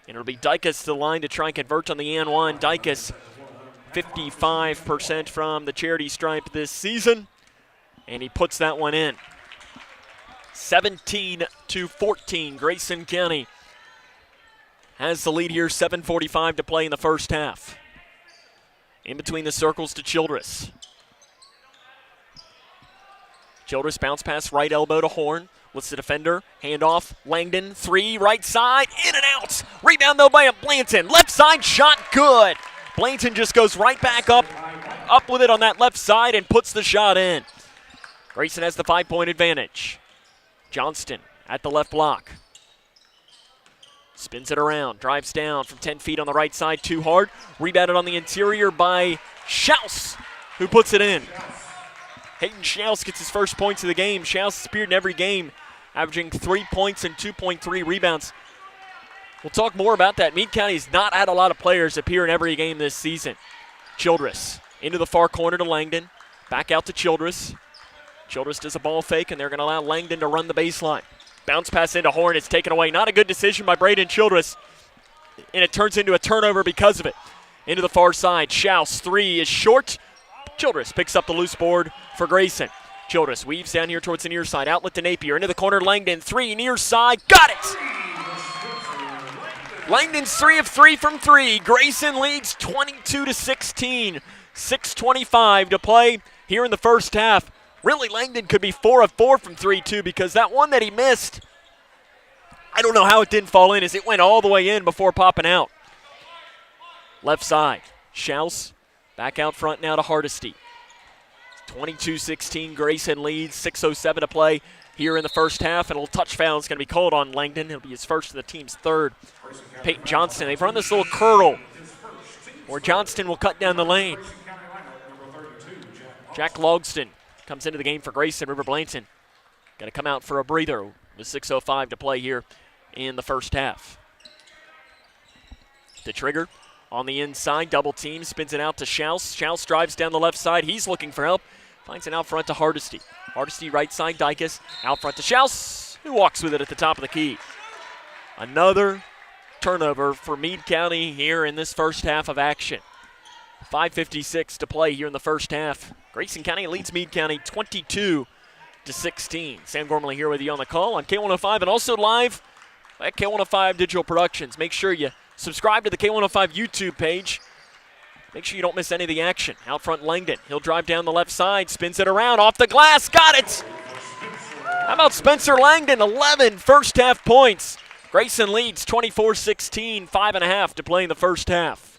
and it'll be Dykus to the line to try and convert on the and one. Dykus, 55% from the charity stripe this season, and he puts that one in. 17-14, Grayson County has the lead here, 7:45 to play in the first half. In between the circles to Childress. Childress bounce pass, right elbow to Horn. Lets the defender, hand off, Langdon, 3, right side, in and out. Rebound though by Blanton. Left side shot, good. Blanton just goes right back up with it on that left side and puts the shot in. Grayson has the 5-point advantage. Johnston at the left block. Spins it around, drives down from 10 feet on the right side, too hard. Rebounded on the interior by Schaus, who puts it in. Hayden Schaus gets his first points of the game. Schaus has appeared in every game, averaging 3 points and 2.3 rebounds. We'll talk more about that. Meade County has not had a lot of players appear in every game this season. Childress into the far corner to Langdon. Back out to Childress. Childress does a ball fake, and they're going to allow Langdon to run the baseline. Bounce pass into Horn. It's taken away. Not a good decision by Braden Childress, and it turns into a turnover because of it. Into the far side. Schaus, 3 is short. Childress picks up the loose board for Grayson. Childress weaves down here towards the near side. Outlet to Napier. Into the corner, Langdon. 3 near side. Got it! Langdon's 3 of 3 from 3. Grayson leads 22-16. 6:25 to play here in the first half. Really, Langdon could be 4 of 4 from 3, too, because that one that he missed, I don't know how it didn't fall in as it went all the way in before popping out. Left side. Schaus back out front now to Hardesty. 22-16. Grayson leads. 6:07 to play here in the first half, and a little touch foul is going to be called on Langdon. It'll be his first and the team's third. Peyton Johnston, they've run this little curl where Johnston will cut down the lane. Jack Logston comes into the game for Grayson. River Blanton got to come out for a breather with 6:05 to play here in the first half. The trigger on the inside, double team, spins it out to Schaus. Schaus drives down the left side. He's looking for help. Finds it out front to Hardesty. Hardesty right side, Dykus. Out front to Schaus, who walks with it at the top of the key. Another turnover for Meade County here in this first half of action. 5:56 to play here in the first half. Grayson County leads Meade County 22-16. Sam Gormley here with you on the call on K105 and also live at K105 Digital Productions. Make sure you subscribe to the K105 YouTube page. Make sure you don't miss any of the action. Out front, Langdon. He'll drive down the left side, spins it around, off the glass, got it! How about Spencer Langdon? 11 first half points. Grayson leads 24-16, 5.5 to play in the first half.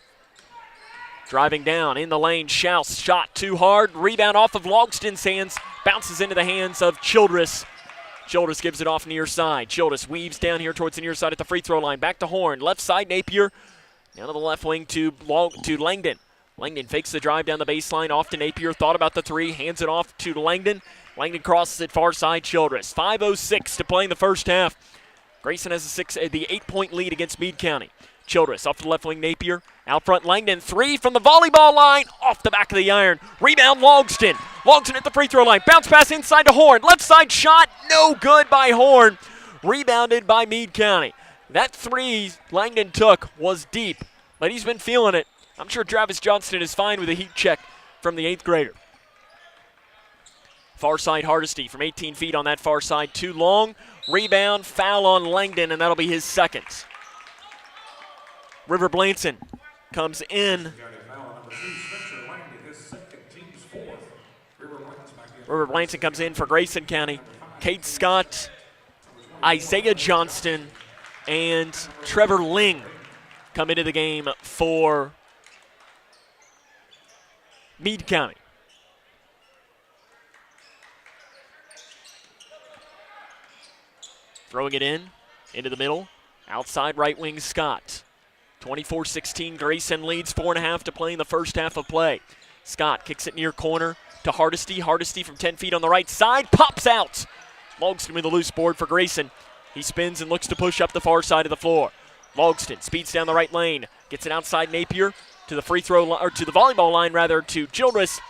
Driving down in the lane, Schaus, shot too hard. Rebound off of Logston's hands, bounces into the hands of Childress. Childress gives it off near side. Childress weaves down here towards the near side at the free throw line. Back to Horn, left side Napier. Down to the left wing to Langdon. Langdon fakes the drive down the baseline, off to Napier. Thought about the 3, hands it off to Langdon. Langdon crosses it far side, Childress. 5:06 to play in the first half. Grayson has the 8-point lead against Meade County. Childress off to the left wing, Napier. Out front, Langdon, 3 from the volleyball line, off the back of the iron. Rebound, Logston. Logston at the free throw line. Bounce pass inside to Horn. Left side shot, no good by Horn. Rebounded by Meade County. That 3 Langdon took was deep, but he's been feeling it. I'm sure Travis Johnston is fine with a heat check from the 8th grader. Far side, Hardesty from 18 feet on that far side. Too long. Rebound, foul on Langdon, and that'll be his second. River Blanton comes in. River Blanton comes in for Grayson County. Cade Scott, Isaiah Johnston, and Trevor Ling come into the game for Meade County. Throwing it into the middle. Outside right wing Scott. 24-16, Grayson leads 4.5 to play in the first half of play. Scott kicks it near corner to Hardesty. Hardesty from 10 feet on the right side, pops out. Logston with a loose board for Grayson. He spins and looks to push up the far side of the floor. Logston speeds down the right lane, gets it outside Napier to the free throw or to the volleyball line rather to Childress.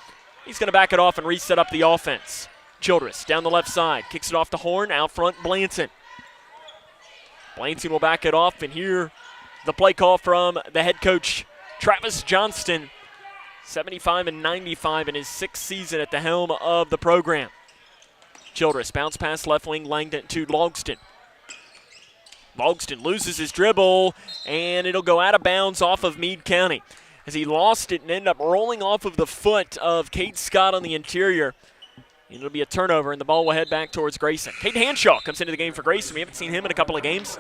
He's going to back it off and reset up the offense. Childress down the left side, kicks it off to Horn, out front Blanton. Blanton will back it off, and here the play call from the head coach, Travis Johnston. 75-95 in his 6th season at the helm of the program. Childress bounce pass left wing Langdon to Logston. Logston loses his dribble, and it'll go out of bounds off of Meade County. As he lost it and ended up rolling off of the foot of Cade Scott on the interior. It'll be a turnover, and the ball will head back towards Grayson. Caden Hanshaw comes into the game for Grayson. We haven't seen him in a couple of games.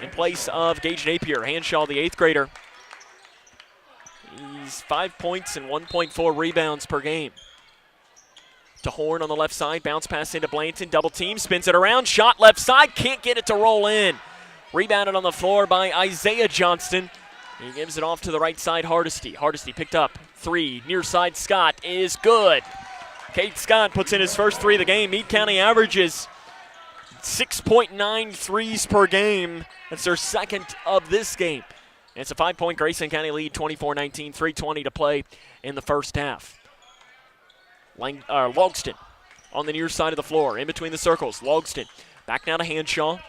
In place of Gage Napier, Hanshaw, the 8th grader. He's 5 points and 1.4 rebounds per game. To Horn on the left side, bounce pass into Blanton, double team, spins it around, shot left side, can't get it to roll in. Rebounded on the floor by Isaiah Johnston. He gives it off to the right side, Hardesty. Hardesty picked up 3, near side Scott is good. Cade Scott puts in his first three of the game. Meade County averages 6.9 threes per game. That's their second of this game. And it's a 5-point Grayson County lead, 24-19, 3:20 to play in the first half. Logston on the near side of the floor, in between the circles. Logston back now to Hanshaw.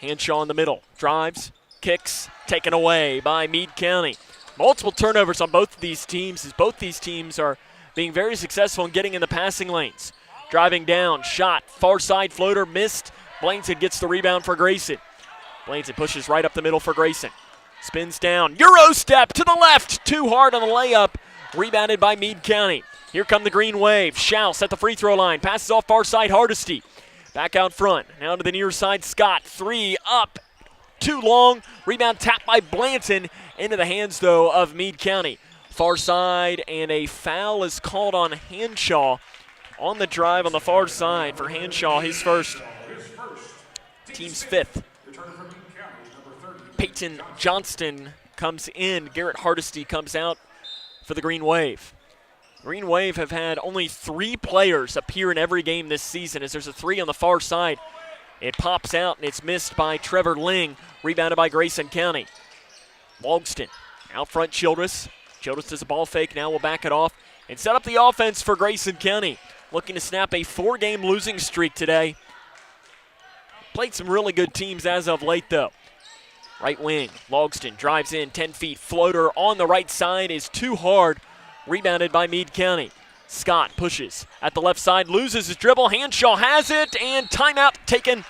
Hanshaw in the middle, drives, kicks, taken away by Meade County. Multiple turnovers on both of these teams, as both these teams are being very successful in getting in the passing lanes. Driving down, shot, far side floater, missed. Blainson gets the rebound for Grayson. Blainson pushes right up the middle for Grayson. Spins down, Euro step to the left, too hard on the layup. Rebounded by Meade County. Here come the Green Wave. Schaus at the free throw line, passes off far side, Hardesty. Back out front, now to the near side, Scott. Three up, too long. Rebound tapped by Blanton, into the hands, though, of Meade County. Far side, and a foul is called on Hanshaw on the drive on the far side for Hanshaw, his first, team's fifth. Peyton Johnston comes in. Garrett Hardesty comes out for the Green Wave. Green Wave have had only 3 players appear in every game this season, as there's a 3 on the far side. It pops out, and it's missed by Trevor Ling, rebounded by Grayson County. Logston out front, Childress. Childress does a ball fake, now will back it off and set up the offense for Grayson County. Looking to snap a 4-game losing streak today. Played some really good teams as of late, though. Right wing, Logston drives in, 10 feet, floater on the right side is too hard. Rebounded by Meade County. Scott pushes at the left side, loses his dribble. Hanshaw has it, and timeout taken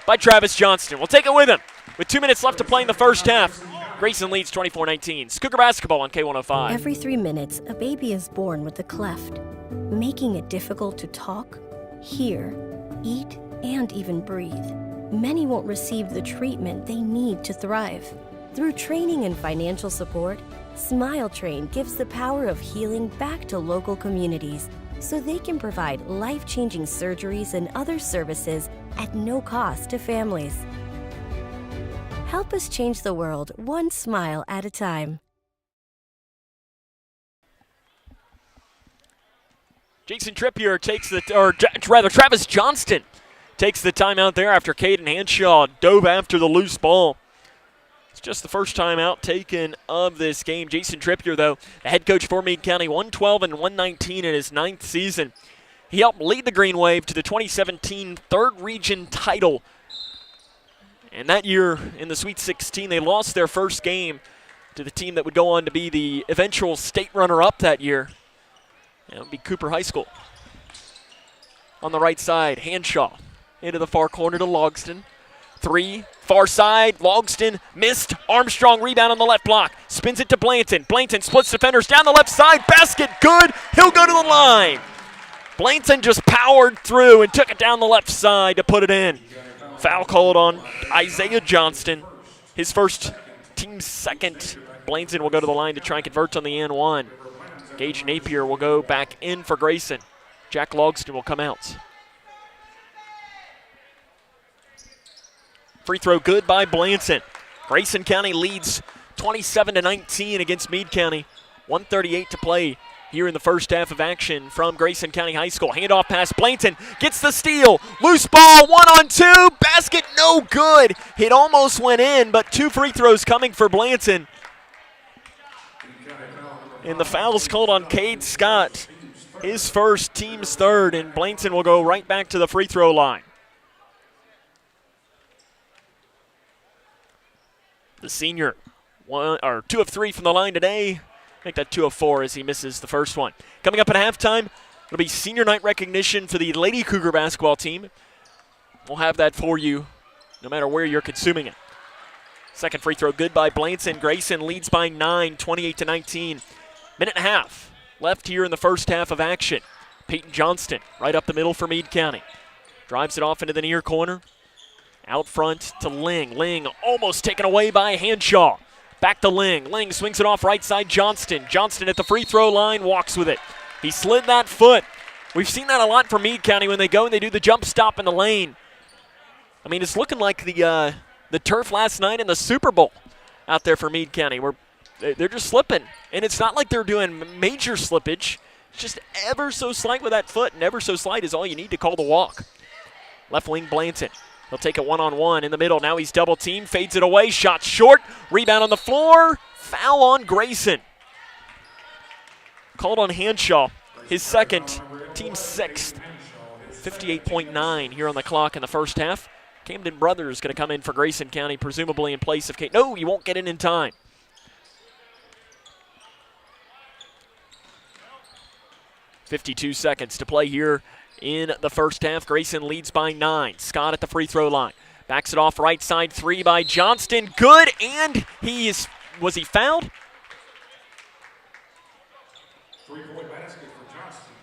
by Travis Johnston. We'll take it with him. With 2 minutes left to play in the first half, Grayson leads 24-19. It's Cougar basketball on K105. Every 3 minutes, a baby is born with a cleft, making it difficult to talk, hear, eat, and even breathe. Many won't receive the treatment they need to thrive. Through training and financial support, Smile Train gives the power of healing back to local communities so they can provide life-changing surgeries and other services at no cost to families. Help us change the world one smile at a time. Jason Trippier takes Travis Johnston takes the timeout there after Caden Hanshaw dove after the loose ball. It's just the first timeout taken of this game. Jason Trippier, though, the head coach for Meade County, 112 and 119 in his 9th season. He helped lead the Green Wave to the 2017 3rd region title. And that year in the Sweet 16, they lost their first game to the team that would go on to be the eventual state runner-up that year. That would be Cooper High School. On the right side, Hanshaw into the far corner to Logston. 3, far side, Logston missed. Armstrong rebound on the left block. Spins it to Blanton. Blanton splits defenders down the left side. Basket good. He'll go to the line. Blanton just powered through and took it down the left side to put it in. Foul called on Isaiah Johnston. His first, team's second. Blanton will go to the line to try and convert on the N1. Gage Napier will go back in for Grayson. Jack Logston will come out. Free throw good by Blanton. Grayson County leads 27-19 against Meade County. 1:38 to play here in the first half of action from Grayson County High School. Handoff pass, Blanton gets the steal. Loose ball, 1-on-2, basket no good. It almost went in, but 2 free throws coming for Blanton. And the foul is called on Cade Scott. His first, team's third, and Blanton will go right back to the free throw line. The senior, 2 of 3 from the line today. Make that 2 of 4 as he misses the first one. Coming up at halftime, it'll be senior night recognition for the Lady Cougar basketball team. We'll have that for you no matter where you're consuming it. Second free throw good by Blanton. Grayson leads by 9, 28-19. Minute and a half left here in the first half of action. Peyton Johnston right up the middle for Meade County. Drives it off into the near corner. Out front to Ling. Ling almost taken away by Hanshaw. Back to Ling. Ling swings it off right side Johnston. Johnston at the free throw line walks with it. He slid that foot. We've seen that a lot from Meade County when they go and they do the jump stop in the lane. I mean, it's looking like the turf last night in the Super Bowl out there for Meade County, where they're just slipping. And it's not like they're doing major slippage. Just ever so slight with that foot, and ever so slight is all you need to call the walk. Left wing Blanton. He'll take it one-on-one in the middle. Now he's double-teamed, fades it away, shot short, rebound on the floor, foul on Grayson. Called on Hanshaw, his second, team sixth. 58.9 here on the clock in the first half. Camden Brothers going to come in for Grayson County, presumably in place of Kate. No, you won't get in time. .52 seconds to play here in the first half. Grayson leads by 9. Scott at the free throw line. Backs it off right side, 3 by Johnston. Good, and was he fouled? Three-point basket for Johnston.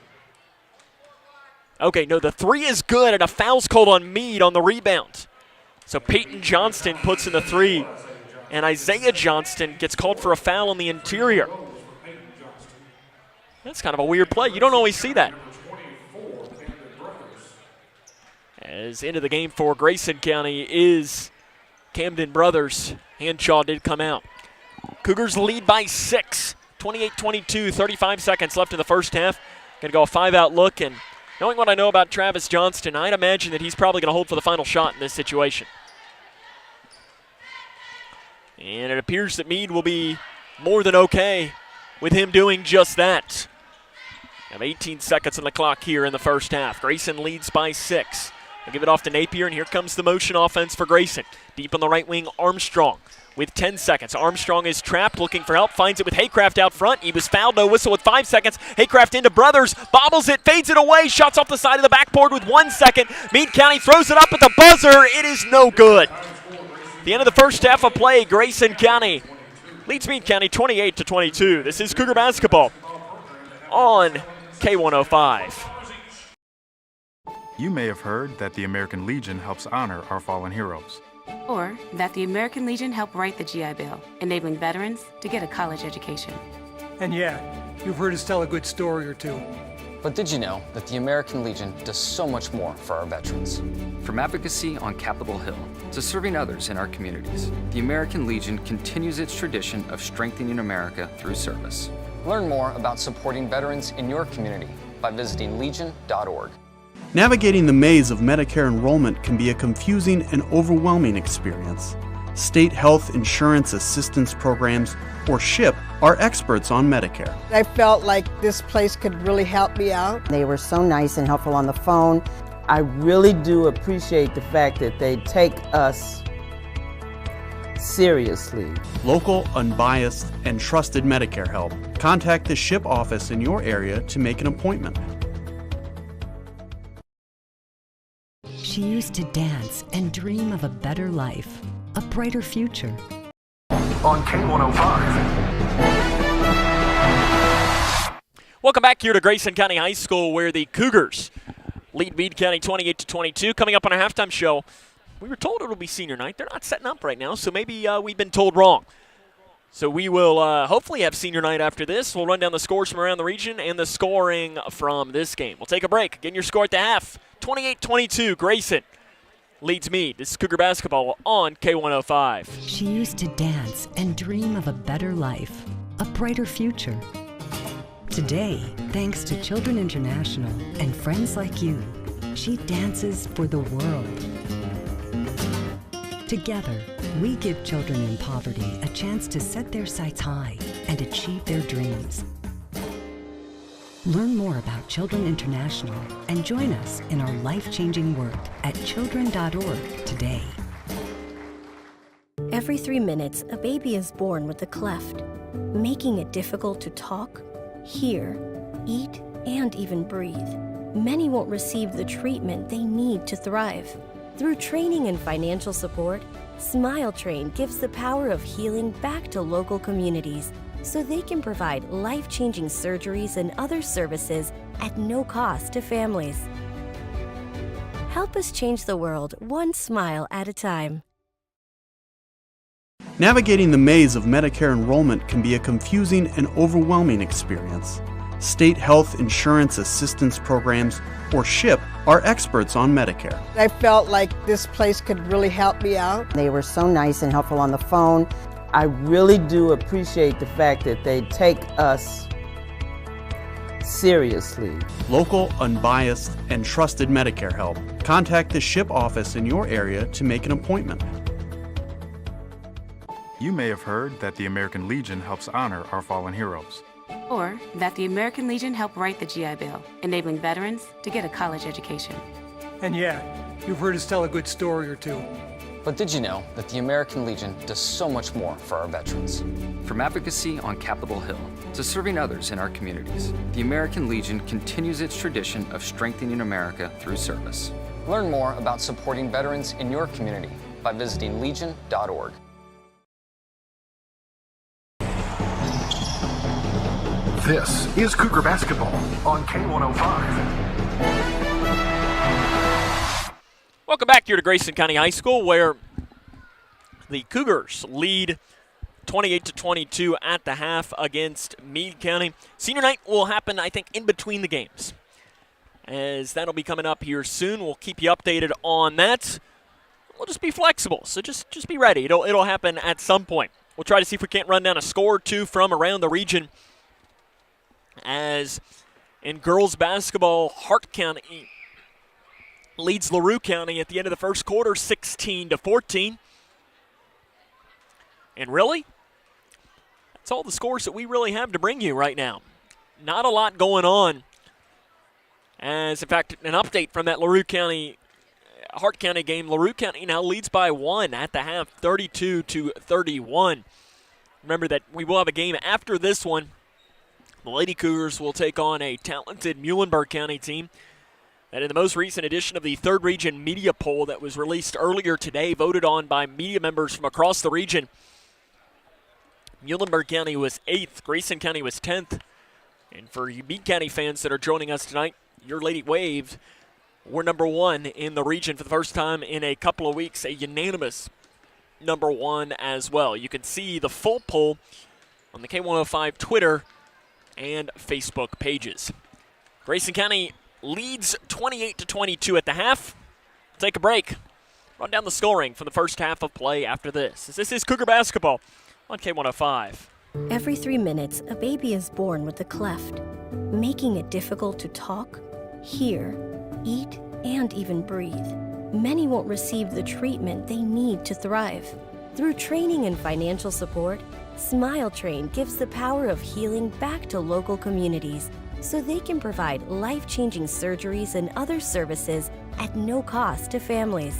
Okay, no, the 3 is good, and a foul's called on Meade on the rebound. So Peyton Johnston puts in the 3, and Isaiah Johnston gets called for a foul on the interior. That's kind of a weird play. You don't always see that. As into the game for Grayson County is Camden Brothers. Hanshaw did come out. Cougars lead by 6. 28-22, 35 seconds left in the first half. Going to go a 5-out look, and knowing what I know about Travis Johnston, I'd imagine that he's probably going to hold for the final shot in this situation. And it appears that Meade will be more than okay with him doing just that. We have 18 seconds on the clock here in the first half. Grayson leads by 6. They'll give it off to Napier, and here comes the motion offense for Grayson. Deep on the right wing, Armstrong with 10 seconds. Armstrong is trapped, looking for help, finds it with Haycraft out front. He was fouled, no whistle with 5 seconds. Haycraft into Brothers, bobbles it, fades it away, shots off the side of the backboard with 1 second. Meade County throws it up at the buzzer. It is no good. The end of the first half of play, Grayson County leads Meade County 28-22. This is Cougar basketball on K105. You may have heard that the American Legion helps honor our fallen heroes. Or that the American Legion helped write the GI Bill, enabling veterans to get a college education. And yeah, you've heard us tell a good story or two. But did you know that the American Legion does so much more for our veterans? From advocacy on Capitol Hill to serving others in our communities, the American Legion continues its tradition of strengthening America through service. Learn more about supporting veterans in your community by visiting legion.org. Navigating the maze of Medicare enrollment can be a confusing and overwhelming experience. State Health Insurance Assistance Programs, or SHIP, are experts on Medicare. I felt like this place could really help me out. They were so nice and helpful on the phone. I really do appreciate the fact that they take us seriously. Local, unbiased, and trusted Medicare help. Contact the SHIP office in your area to make an appointment. She used to dance and dream of a better life, a brighter future. On K105. Welcome back here to Grayson County High School, where the Cougars lead Meade County 28-22. Coming up on our halftime show, we were told it'll be senior night. They're not setting up right now, so maybe we've been told wrong. So we will hopefully have senior night after this. We'll run down the scores from around the region and the scoring from this game. We'll take a break. Getting your score at the half. 28-22, Grayson leads Meade. This is Cougar basketball on K105. She used to dance and dream of a better life, a brighter future. Today, thanks to Children International and friends like you, she dances for the world. Together, we give children in poverty a chance to set their sights high and achieve their dreams. Learn more about Children International and join us in our life-changing work at children.org today. Every 3 minutes, a baby is born with a cleft, making it difficult to talk, hear, eat, and even breathe. Many won't receive the treatment they need to thrive. Through training and financial support, Smile Train gives the power of healing back to local communities so they can provide life-changing surgeries and other services at no cost to families. Help us change the world one smile at a time. Navigating the maze of Medicare enrollment can be a confusing and overwhelming experience. State Health Insurance Assistance Programs, or SHIP, are experts on Medicare. I felt like this place could really help me out. They were so nice and helpful on the phone. I really do appreciate the fact that they take us Seriously. Local, unbiased, and trusted Medicare help. Contact the SHIP office in your area to make an appointment. You may have heard that the American Legion helps honor our fallen heroes. Or that the American Legion helped write the GI Bill, enabling veterans to get a college education. And yeah, you've heard us tell a good story or two. But did you know that the American Legion does so much more for our veterans? From advocacy on Capitol Hill to serving others in our communities, the American Legion continues its tradition of strengthening America through service. Learn more about supporting veterans in your community by visiting legion.org. This is Cougar Basketball on K105. Welcome back here to Grayson County High School, where the Cougars lead 28-22 at the half against Meade County. Senior night will happen, I think, in between the games, as that'll be coming up here soon. We'll keep you updated on that. We'll just be flexible, so just be ready. It'll happen at some point. We'll try to see if we can't run down a score or two from around the region. As in girls basketball, Hart County leads LaRue County at the end of the first quarter, 16-14. And really, that's all the scores that we really have to bring you right now. Not a lot going on. As, in fact, an update from that LaRue County, Hart County game, LaRue County now leads by 1 at the half, 32-31. Remember that we will have a game after this one. The Lady Cougars will take on a talented Muhlenberg County team that in the most recent edition of the Third Region Media Poll that was released earlier today, voted on by media members from across the region, Muhlenberg County was 8th, Grayson County was 10th. And for you Meade County fans that are joining us tonight, your Lady Wave were number 1 in the region for the first time in a couple of weeks, a unanimous number 1 as well. You can see the full poll on the K105 Twitter and Facebook pages. Grayson County leads 28-22 at the half. Take a break. Run down the scoring from the first half of play after this. This is Cougar Basketball on K105. Every 3 minutes, a baby is born with a cleft, making it difficult to talk, hear, eat, and even breathe. Many won't receive the treatment they need to thrive. Through training and financial support, Smile Train gives the power of healing back to local communities so they can provide life-changing surgeries and other services at no cost to families.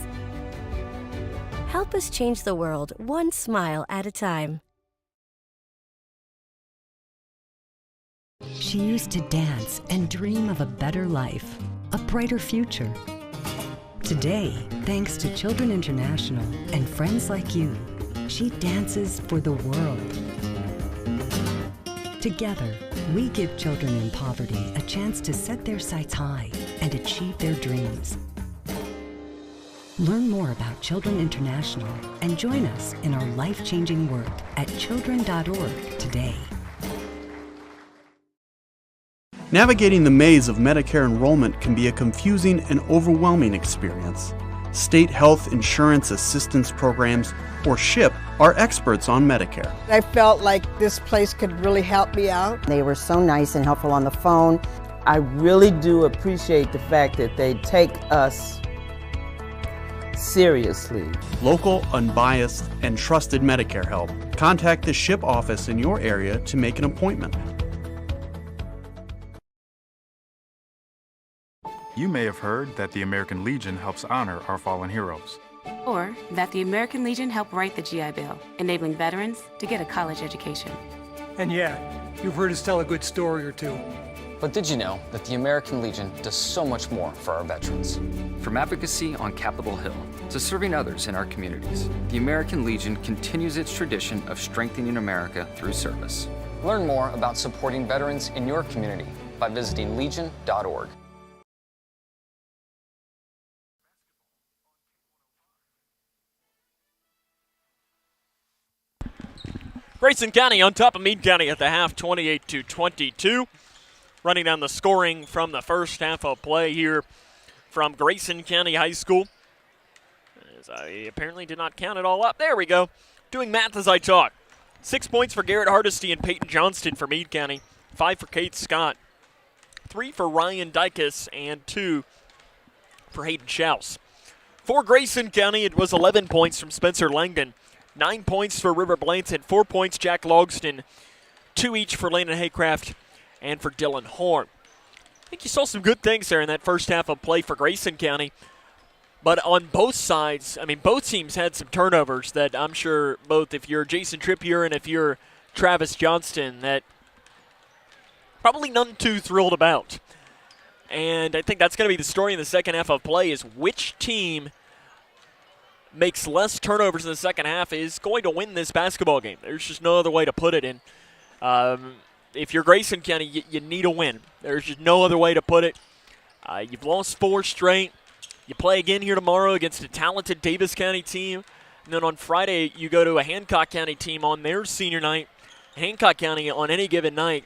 Help us change the world one smile at a time. She used to dance and dream of a better life, a brighter future. Today, thanks to Children International and friends like you, she dances for the world. Together, we give children in poverty a chance to set their sights high and achieve their dreams. Learn more about Children International and join us in our life-changing work at children.org today. Navigating the maze of Medicare enrollment can be a confusing and overwhelming experience. State Health Insurance Assistance Programs, or SHIP, are experts on Medicare. I felt like this place could really help me out. They were so nice and helpful on the phone. I really do appreciate the fact that they take us seriously. Local, unbiased, and trusted Medicare help. Contact the SHIP office in your area to make an appointment. You may have heard that the American Legion helps honor our fallen heroes. Or that the American Legion helped write the GI Bill, enabling veterans to get a college education. And yeah, you've heard us tell a good story or two. But did you know that the American Legion does so much more for our veterans? From advocacy on Capitol Hill to serving others in our communities, the American Legion continues its tradition of strengthening America through service. Learn more about supporting veterans in your community by visiting legion.org. Grayson County on top of Meade County at the half, 28-22. Running down the scoring from the first half of play here from Grayson County High School. As I apparently did not count it all up. There we go. Doing math as I talk. 6 points for Garrett Hardesty and Peyton Johnston for Meade County. 5 for Kate Scott. 3 for Ryan Dykus and 2 for Hayden Schaus. For Grayson County, it was 11 points from Spencer Langdon, 9 points for River Blanton, 4 points Jack Logston, 2 each for Landon Haycraft and for Dylan Horn. I think you saw some good things there in that first half of play for Grayson County. But on both sides, I mean, both teams had some turnovers that I'm sure both if you're Jason Trippier and if you're Travis Johnston, that probably none too thrilled about. And I think that's going to be the story in the second half of play is which team makes less turnovers in the second half is going to win this basketball game. There's just no other way to put it. And if you're Grayson County, you need a win. There's just no other way to put it. You've lost 4 straight. You play again here tomorrow against a talented Davis County team. And then on Friday, you go to a Hancock County team on their senior night. Hancock County on any given night,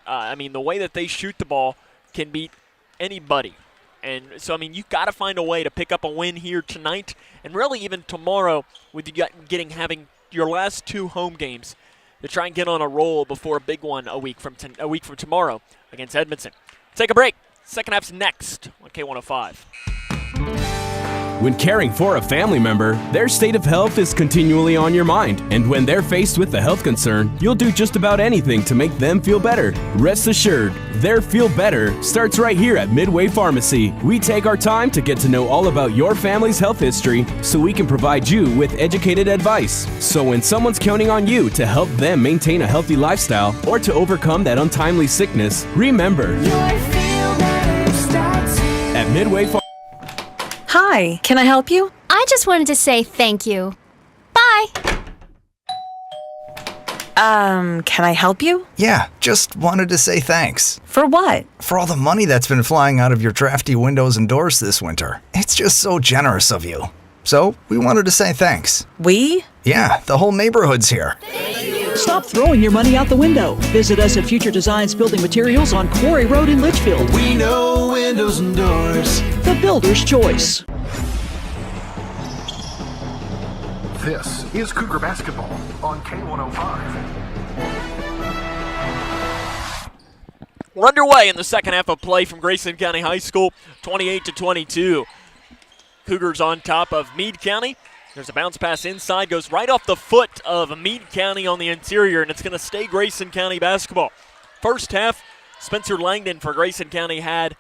I mean, the way that they shoot the ball can beat anybody. And so, I mean, you've got to find a way to pick up a win here tonight and really even tomorrow with you having your last 2 home games to try and get on a roll before a big one a week from tomorrow against Edmondson. Take a break. Second half's next on K105. When caring for a family member, their state of health is continually on your mind. And when they're faced with a health concern, you'll do just about anything to make them feel better. Rest assured, their feel better starts right here at Midway Pharmacy. We take our time to get to know all about your family's health history so we can provide you with educated advice. So when someone's counting on you to help them maintain a healthy lifestyle or to overcome that untimely sickness, remember, at Midway Pharmacy. Hi, can I help you? I just wanted to say thank you. Bye. Can I help you? Yeah, just wanted to say thanks. For what? For all the money that's been flying out of your drafty windows and doors this winter. It's just so generous of you. So, we wanted to say thanks. We? Yeah, the whole neighborhood's here. Stop throwing your money out the window. Visit us at Future Designs Building Materials on Quarry Road in Litchfield. We know windows and doors. The builder's choice. This is Cougar Basketball on K105. We're underway in the second half of play from Grayson County High School, 28-22. Cougars on top of Meade County. There's a bounce pass inside, goes right off the foot of Meade County on the interior, and it's going to stay Grayson County basketball. First half, Spencer Langdon for Grayson County had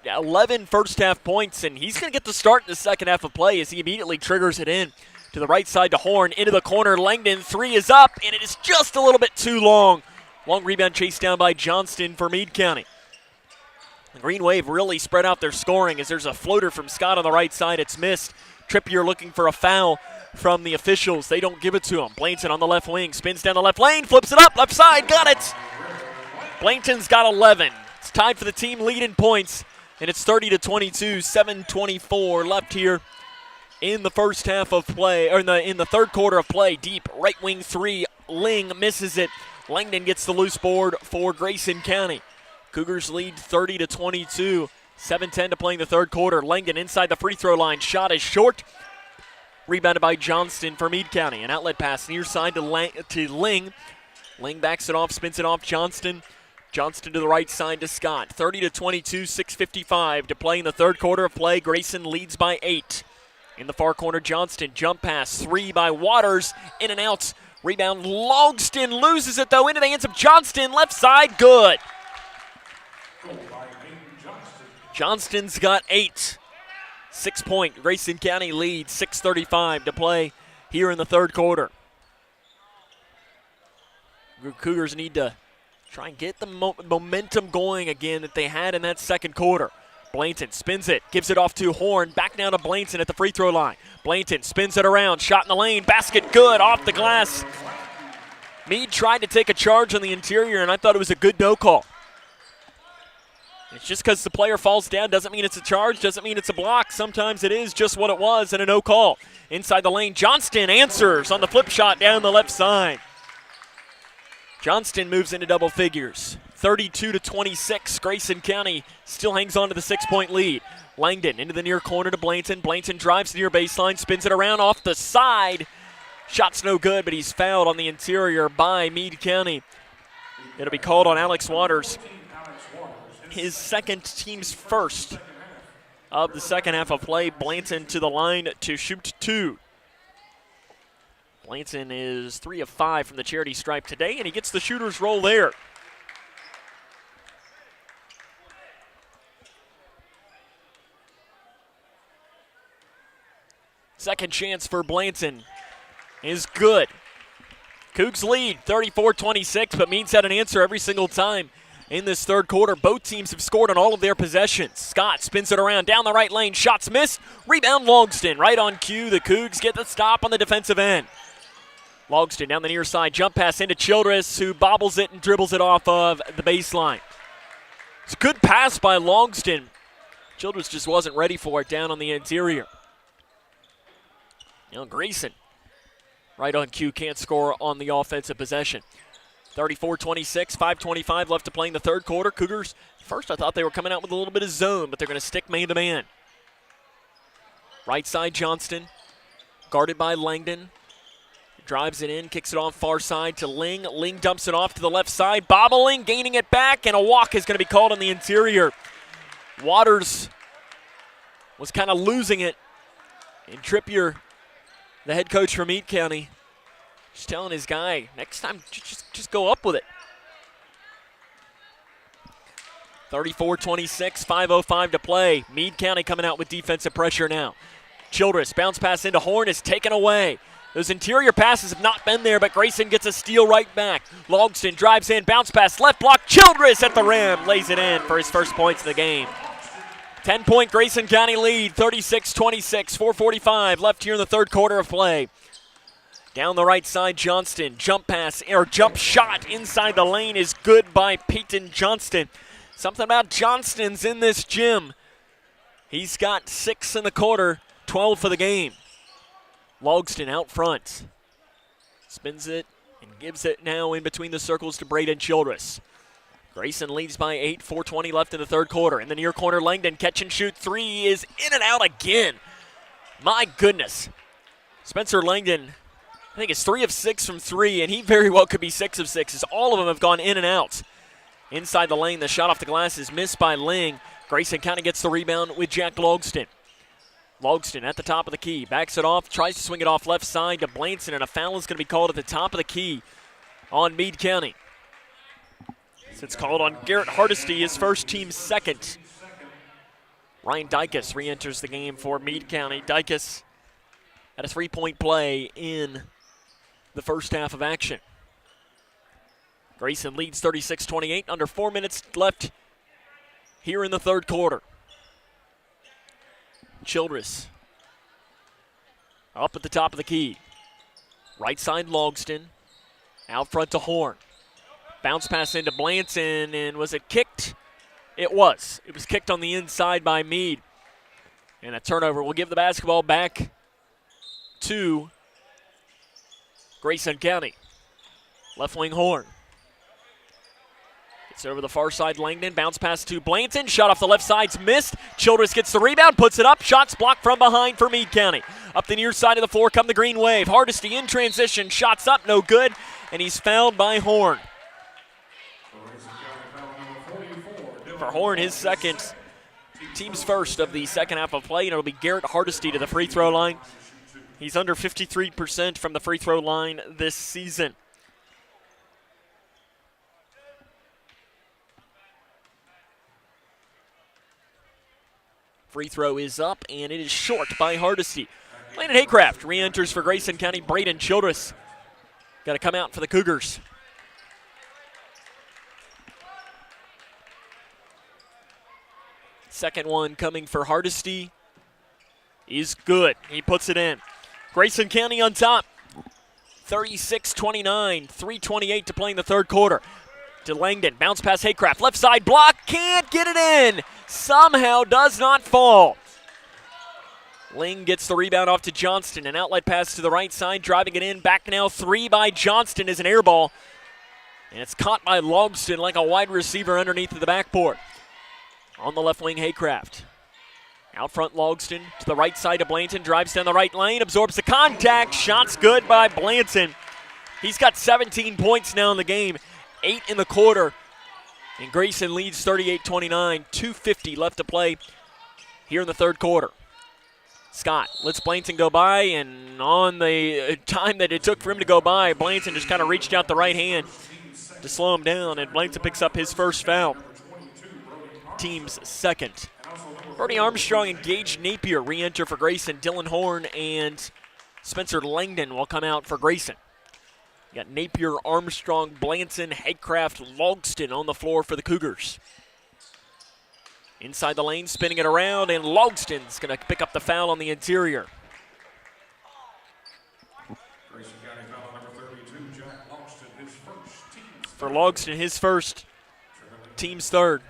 11 first half points, and he's going to get the start in the second half of play as he immediately triggers it in to the right side to Horn, into the corner. Langdon, 3 is up, and it is just a little bit too long. Long rebound chased down by Johnston for Meade County. The Green Wave really spread out their scoring as there's a floater from Scott on the right side. It's missed. Trippier looking for a foul from the officials. They don't give it to him. Blanton on the left wing, spins down the left lane, flips it up, left side, got it. Blanton's got 11. It's tied for the team lead in points, and it's 30-22, 7:24 left here in the first half of play, or in the third quarter of play. Deep right wing 3, Ling misses it. Langdon gets the loose board for Grayson County. Cougars lead 30-22. 7:10 to play in the third quarter. Langdon inside the free throw line. Shot is short. Rebounded by Johnston for Meade County. An outlet pass near side to Ling. Ling backs it off, spins it off Johnston. Johnston to the right side to Scott. 30-22, 6:55 to play in the third quarter of play. Grayson leads by 8. In the far corner, Johnston. Jump pass, 3 by Waters. In and out. Rebound, Logston loses it though. Into the hands of Johnston. Left side, good. Johnston's got 8. 6-point Grayson County lead, 6:35 to play here in the third quarter. Cougars need to try and get the momentum going again that they had in that second quarter. Blanton spins it, gives it off to Horn, back down to Blanton at the free throw line. Blanton spins it around, shot in the lane, basket good, off the glass. Meade tried to take a charge on the interior, and I thought it was a good no call. It's just because the player falls down doesn't mean it's a charge, doesn't mean it's a block. Sometimes it is just what it was and a no call. Inside the lane, Johnston answers on the flip shot down the left side. Johnston moves into double figures. 32-26, Grayson County still hangs on to the 6-point lead. Langdon into the near corner to Blanton. Blanton drives near baseline, spins it around off the side. Shot's no good, but he's fouled on the interior by Meade County. It'll be called on Alex Waters. his second, team's first of the second half of play. Blanton to the line to shoot 2. Blanton is 3 of 5 from the charity stripe today, and he gets the shooter's roll there. Second chance for Blanton is good. Cougs lead 34-26, but Meade's had an answer every single time in this third quarter. Both teams have scored on all of their possessions. Scott spins it around down the right lane. Shots missed. Rebound Logston. Right on cue. The Cougs get the stop on the defensive end. Logston down the near side. Jump pass into Childress, who bobbles it and dribbles it off of the baseline. It's a good pass by Logston. Childress just wasn't ready for it down on the interior. Now Grayson, right on cue, can't score on the offensive possession. 34-26, 5:25 left to play in the third quarter. Cougars, first I thought they were coming out with a little bit of zone, but they're going to stick man-to-man. Right side Johnston, guarded by Langdon. Drives it in, kicks it off far side to Ling. Ling dumps it off to the left side, bobbling, gaining it back, and a walk is going to be called on the interior. Waters was kind of losing it, and Trippier, the head coach for Meade County, just telling his guy, next time, just go up with it. 34-26, 5:05 to play. Meade County coming out with defensive pressure now. Childress, bounce pass into Horn, is taken away. Those interior passes have not been there, but Grayson gets a steal right back. Logston drives in, bounce pass, left block. Childress at the rim, lays it in for his first points of the game. 10-point Grayson County lead, 36-26, 4:45 left here in the third quarter of play. Down the right side, Johnston, jump pass, or jump shot inside the lane is good by Peyton Johnston. Something about Johnston's in this gym. He's got 6 in the quarter, 12 for the game. Logston out front. Spins it and gives it now in between the circles to Braden Childress. Grayson leads by 8, 4:20 left in the third quarter. In the near corner, Langdon, catch and shoot 3 is in and out again. My goodness. Spencer Langdon, I think it's 3 of 6 from 3, and he very well could be 6 of 6, as all of them have gone in and out. Inside the lane, the shot off the glass is missed by Ling. Grayson County gets the rebound with Jack Logston. Logston at the top of the key, backs it off, tries to swing it off left side to Blanton, and a foul is going to be called at the top of the key on Meade County. It's called on Garrett Hardesty, his first, team second. Ryan Dykus re-enters the game for Meade County. Dykus had a 3-point play in the first half of action. Grayson leads 36-28, under 4 minutes left here in the third quarter. Childress up at the top of the key. Right side Logston, out front to Horn. Bounce pass into Blanton, and was it kicked? It was. It was kicked on the inside by Meade. And a turnover will give the basketball back to Grayson County. Left wing Horn. It's over the far side, Langdon. Bounce pass to Blanton. Shot off the left side's missed. Childress gets the rebound, puts it up. Shots blocked from behind for Meade County. Up the near side of the floor come the Green Wave. Hardesty in transition. Shots up, no good. And he's fouled by Horn. For Horn, his second, team's first of the second half of play, and it'll be Garrett Hardesty to the free throw line. He's under 53% from the free throw line this season. Free throw is up, and it is short by Hardesty. Landon Haycraft re-enters for Grayson County. Braden Childress got to come out for the Cougars. Second one coming for Hardesty is good. He puts it in. Grayson County on top. 36-29, 3:28 to play in the third quarter. To Langdon, bounce pass Haycraft, left side block, can't get it in. Somehow does not fall. Ling gets the rebound off to Johnston. An outlet pass to the right side, driving it in. Back now, 3 by Johnston is an air ball. And it's caught by Logston like a wide receiver underneath of the backboard. On the left wing, Haycraft. Out front, Logston to the right side of Blanton. Drives down the right lane, absorbs the contact. Shot's good by Blanton. He's got 17 points now in the game. 8 in the quarter. And Grayson leads 38-29, 2:50 left to play here in the third quarter. Scott lets Blanton go by, and on the time that it took for him to go by, Blanton just kind of reached out the right hand to slow him down, and Blanton picks up his first foul. Team's second. Brody Armstrong and Gage Napier re-enter for Grayson. Dylan Horn and Spencer Langdon will come out for Grayson. You got Napier, Armstrong, Blanton, Haycraft, Logston on the floor for the Cougars. Inside the lane, spinning it around, and Logston's going to pick up the foul on the interior. Grayson County foul number 32, Jack Logston, his first. For Logston, his first, team's third.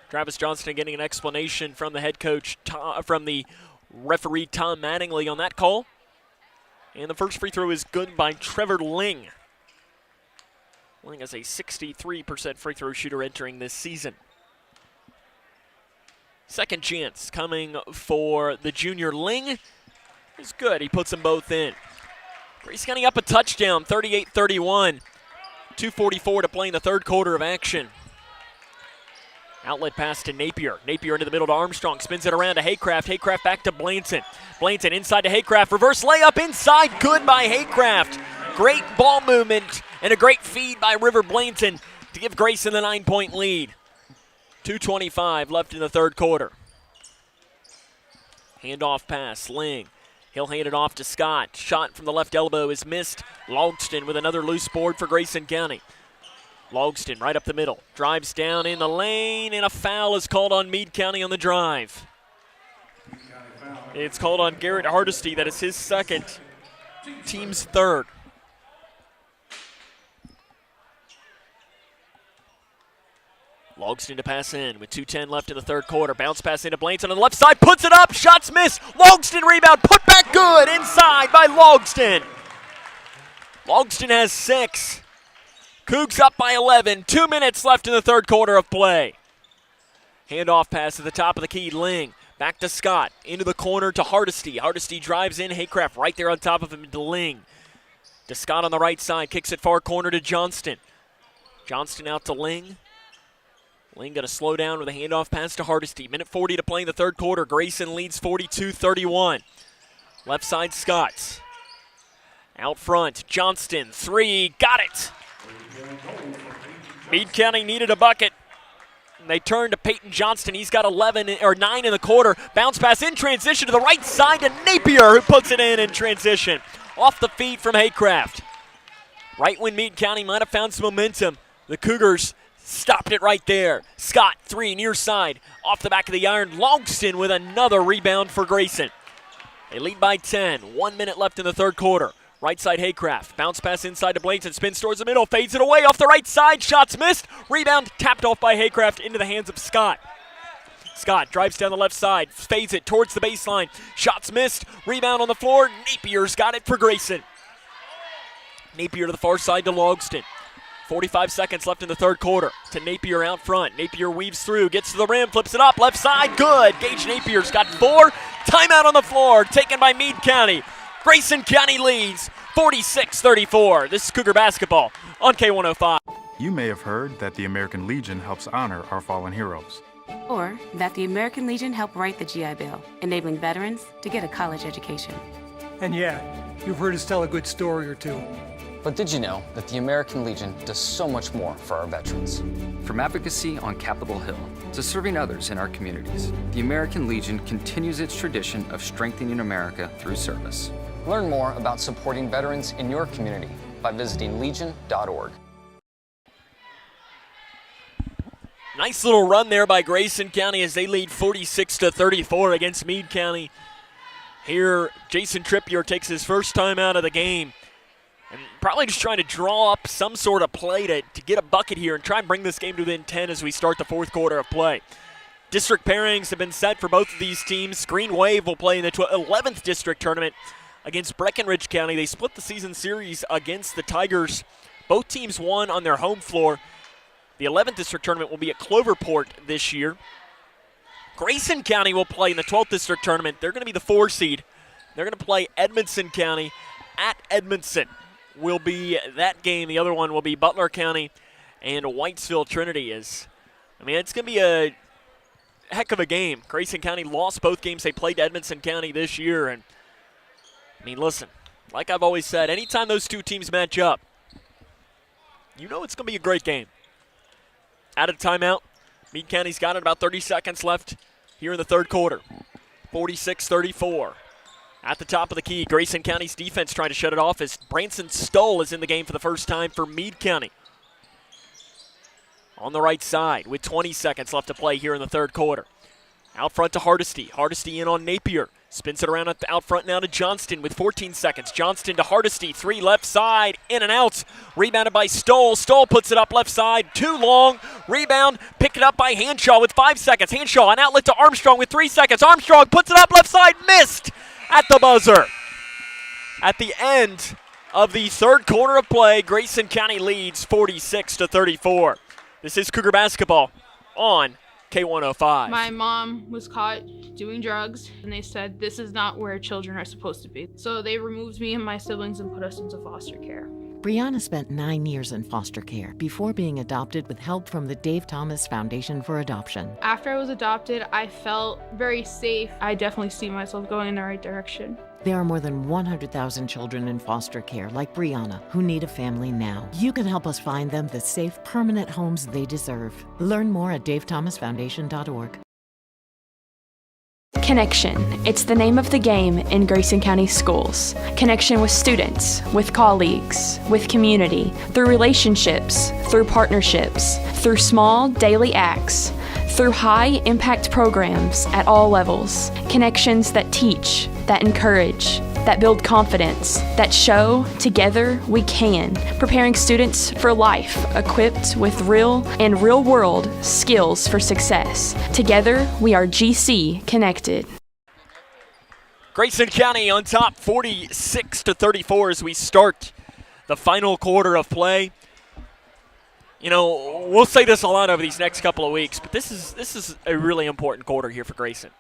Travis Johnston getting an explanation from the head coach, from the referee Tom Mattingly on that call. And the first free throw is good by Trevor Ling. Ling is a 63% free throw shooter entering this season. Second chance coming for the junior. Ling is good. He puts them both in. Grayson County up a touchdown, 38-31. 2:44 to play in the third quarter of action. Outlet pass to Napier. Napier into the middle to Armstrong. Spins it around to Haycraft. Haycraft back to Blanton. Blanton inside to Haycraft. Reverse layup inside. Good by Haycraft. Great ball movement and a great feed by River Blanton to give Grayson the 9-point lead. 2:25 left in the third quarter. Handoff pass. Ling. He'll hand it off to Scott. Shot from the left elbow is missed. Logston with another loose board for Grayson County. Logston right up the middle. Drives down in the lane, and a foul is called on Meade County on the drive. It's called on Garrett Hardesty. That is his second. Team's third. Logston to pass in with 2:10 left in the third quarter. Bounce pass into Blanton on the left side. Puts it up. Shots missed. Logston rebound. Put back good. Inside by Logston. Logston has 6. Cougs up by 11. 2 minutes left in the third quarter of play. Handoff pass at the top of the key. Ling back to Scott. Into the corner to Hardesty. Hardesty drives in. Haycraft right there on top of him to Ling. To Scott on the right side. Kicks it far corner to Johnston. Johnston out to Ling. Ling going to slow down with a handoff pass to Hardesty. Minute 40 to play in the third quarter. Grayson leads 42-31. Left side Scotts. Out front, Johnston, 3, got it. Meade County needed a bucket. And they turn to Peyton Johnston. He's got 9 in the quarter. Bounce pass in transition to the right side to Napier, who puts it in transition. Off the feet from Haycraft. Right when Meade County might have found some momentum, the Cougars stopped it right there. Scott, 3, near side. Off the back of the iron. Logston with another rebound for Grayson. They lead by 10. 1 minute left in the third quarter. Right side Haycraft. Bounce pass inside to Blanton. Spins towards the middle. Fades it away off the right side. Shots missed. Rebound tapped off by Haycraft into the hands of Scott. Scott drives down the left side. Fades it towards the baseline. Shots missed. Rebound on the floor. Napier's got it for Grayson. Napier to the far side to Logston. 45 seconds left in the third quarter. To Napier out front. Napier weaves through, gets to the rim, flips it up, left side, good. Gage Napier's got 4. Timeout on the floor, taken by Meade County. Grayson County leads 46-34. This is Cougar basketball on K105. You may have heard that the American Legion helps honor our fallen heroes. Or that the American Legion helped write the GI Bill, enabling veterans to get a college education. And yeah, you've heard us tell a good story or two. But did you know that the American Legion does so much more for our veterans? From advocacy on Capitol Hill to serving others in our communities, the American Legion continues its tradition of strengthening America through service. Learn more about supporting veterans in your community by visiting legion.org. Nice little run there by Grayson County as they lead 46-34 against Meade County. Here, Jason Trippier takes his first time out of the game. And probably just trying to draw up some sort of play to get a bucket here and try and bring this game to within 10 as we start the fourth quarter of play. District pairings have been set for both of these teams. Green Wave will play in the 11th district tournament against Breckenridge County. They split the season series against the Tigers. Both teams won on their home floor. The 11th district tournament will be at Cloverport this year. Grayson County will play in the 12th district tournament. They're going to be the 4 seed. They're going to play Edmondson County at Edmondson. Will be that game. The other one will be Butler County and Whitesville Trinity is. I mean, it's going to be a heck of a game. Grayson County lost both games they played to Edmonson County this year. And, I mean, listen, like I've always said, anytime those two teams match up, you know it's going to be a great game. Out of timeout, Meade County's got it, about 30 seconds left here in the third quarter. 46-34. At the top of the key, Grayson County's defense trying to shut it off as Branson Stoll is in the game for the first time for Meade County. On the right side with 20 seconds left to play here in the third quarter. Out front to Hardesty. Hardesty in on Napier. Spins it around out front now to Johnston with 14 seconds. Johnston to Hardesty. 3 left side. In and out. Rebounded by Stoll. Stoll puts it up left side. Too long. Rebound. Pick it up by Hanshaw with 5 seconds. Hanshaw an outlet to Armstrong with 3 seconds. Armstrong puts it up left side. Missed at the buzzer. At the end of the third quarter of play, Grayson County leads 46-34. This is Cougar basketball on K105. My mom was caught doing drugs, and they said this is not where children are supposed to be. So they removed me and my siblings and put us into foster care. Brianna spent 9 years in foster care before being adopted with help from the Dave Thomas Foundation for Adoption. After I was adopted, I felt very safe. I definitely see myself going in the right direction. There are more than 100,000 children in foster care like Brianna who need a family now. You can help us find them the safe, permanent homes they deserve. Learn more at davethomasfoundation.org. Connection. It's the name of the game in Grayson County schools. Connection with students, with colleagues, with community, through relationships, through partnerships, through small daily acts, through high-impact programs at all levels. Connections that teach, that encourage, that build confidence, that show together we can, preparing students for life, equipped with real and real-world skills for success. Together, we are GC Connected. Grayson County on top 46-34 as we start the final quarter of play. You know, we'll say this a lot over these next couple of weeks, but this is a really important quarter here for Grayson.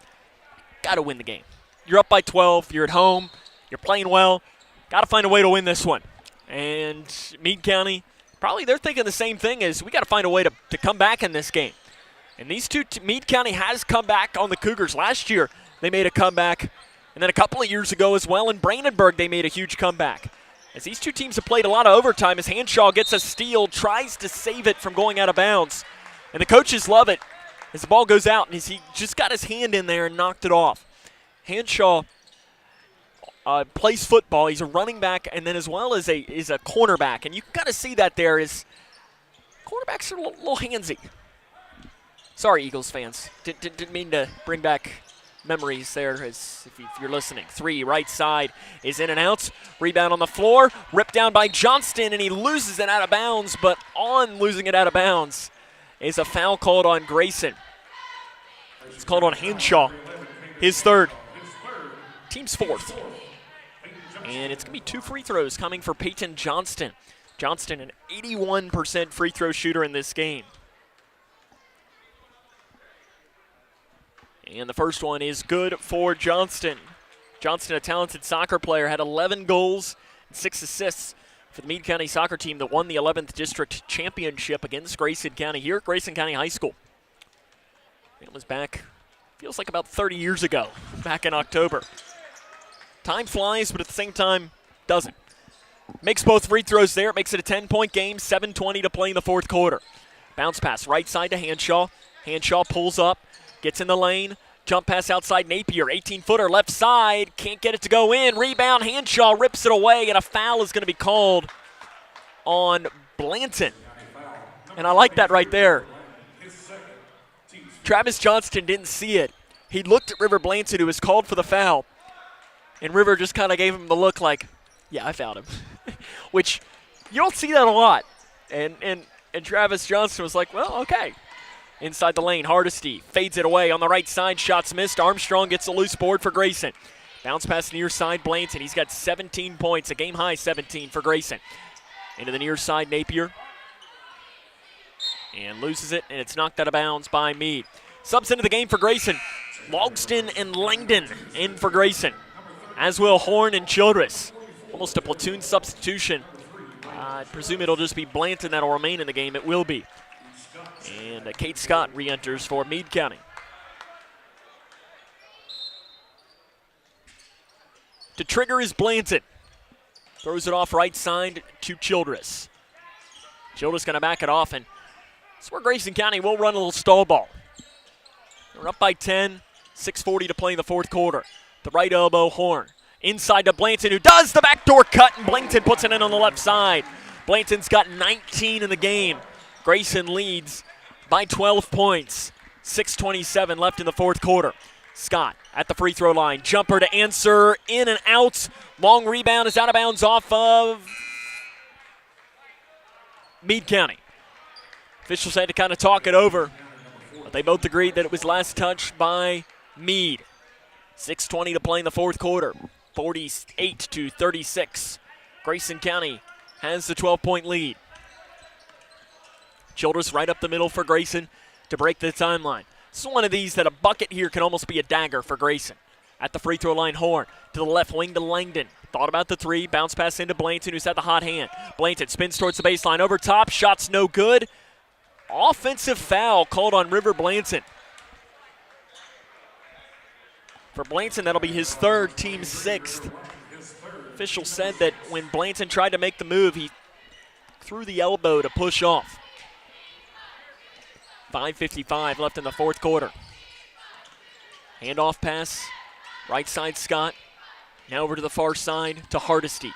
Got to win the game. You're up by 12, you're at home, you're playing well, got to find a way to win this one. And Meade County, probably they're thinking the same thing, is we got to find a way to come back in this game. And these two, Meade County has come back on the Cougars. Last year they made a comeback, and then a couple of years ago as well in Brandenburg they made a huge comeback. As these two teams have played a lot of overtime, as Hanshaw gets a steal, tries to save it from going out of bounds. And the coaches love it as the ball goes out, and he just got his hand in there and knocked it off. Hanshaw plays football. He's a running back, and then as well as a cornerback. And you can kind of see that there is cornerbacks are a little handsy. Sorry, Eagles fans. Didn't mean to bring back memories there as if you're listening. 3, right side is in and out. Rebound on the floor. Ripped down by Johnston, and he loses it out of bounds. But on losing it out of bounds is a foul called on Grayson. It's called on Hanshaw. His third. Team's fourth. And it's going to be 2 free throws coming for Peyton Johnston. Johnston, an 81% free throw shooter in this game. And the first one is good for Johnston. Johnston, a talented soccer player, had 11 goals and 6 assists for the Meade County soccer team that won the 11th District Championship against Grayson County here at Grayson County High School. It was back, feels like about 30 years ago, back in October. Time flies, but at the same time, doesn't. Makes both free throws there. It makes it a 10-point game, 7:20 to play in the fourth quarter. Bounce pass right side to Hanshaw. Hanshaw pulls up, gets in the lane. Jump pass outside Napier, 18-footer left side. Can't get it to go in. Rebound, Hanshaw rips it away, and a foul is going to be called on Blanton. And I like that right there. Travis Johnston didn't see it. He looked at River Blanton, who was called for the foul. And River just kind of gave him the look like, yeah, I fouled him. Which you don't see that a lot. And Travis Johnston was like, well, okay. Inside the lane, Hardesty fades it away on the right side. Shots missed. Armstrong gets a loose board for Grayson. Bounce pass near side, Blanton. He's got 17 points, a game high 17 for Grayson. Into the near side, Napier. And loses it, and it's knocked out of bounds by Meade. Subs into the game for Grayson. Logston and Langdon in for Grayson, as will Horn and Childress. Almost a platoon substitution I presume it'll just be Blanton that'll remain in the game. It will be. And Kate Scott re-enters for Meade County. To trigger is Blanton. Throws it off right side to Childress. Childress going to back it off, and that's where Grayson County will run a little stall ball. They're up by 10, 6:40 to play in the fourth quarter. The right elbow, Horn. Inside to Blanton, who does the backdoor cut, and Blanton puts it in on the left side. Blanton's got 19 in the game. Grayson leads by 12 points. 6:27 left in the fourth quarter. Scott at the free throw line. Jumper to answer, in and out. Long rebound is out of bounds off of Meade County. Officials had to kind of talk it over, but they both agreed that it was last touched by Meade. 6:20 to play in the fourth quarter. 48-36. Grayson County has the 12-point lead. Childress right up the middle for Grayson to break the timeline. This is one of these that a bucket here can almost be a dagger for Grayson. At the free throw line, Horn to the left wing to Langdon. Thought about the three, bounce pass into Blanton, who's had the hot hand. Blanton spins towards the baseline, over top, shot's no good. Offensive foul called on River Blanton. For Blanton, that'll be his third, team sixth. Official said that when Blanton tried to make the move, he threw the elbow to push off. 5:55 left in the fourth quarter. Handoff pass, right side Scott. Now over to the far side to Hardesty.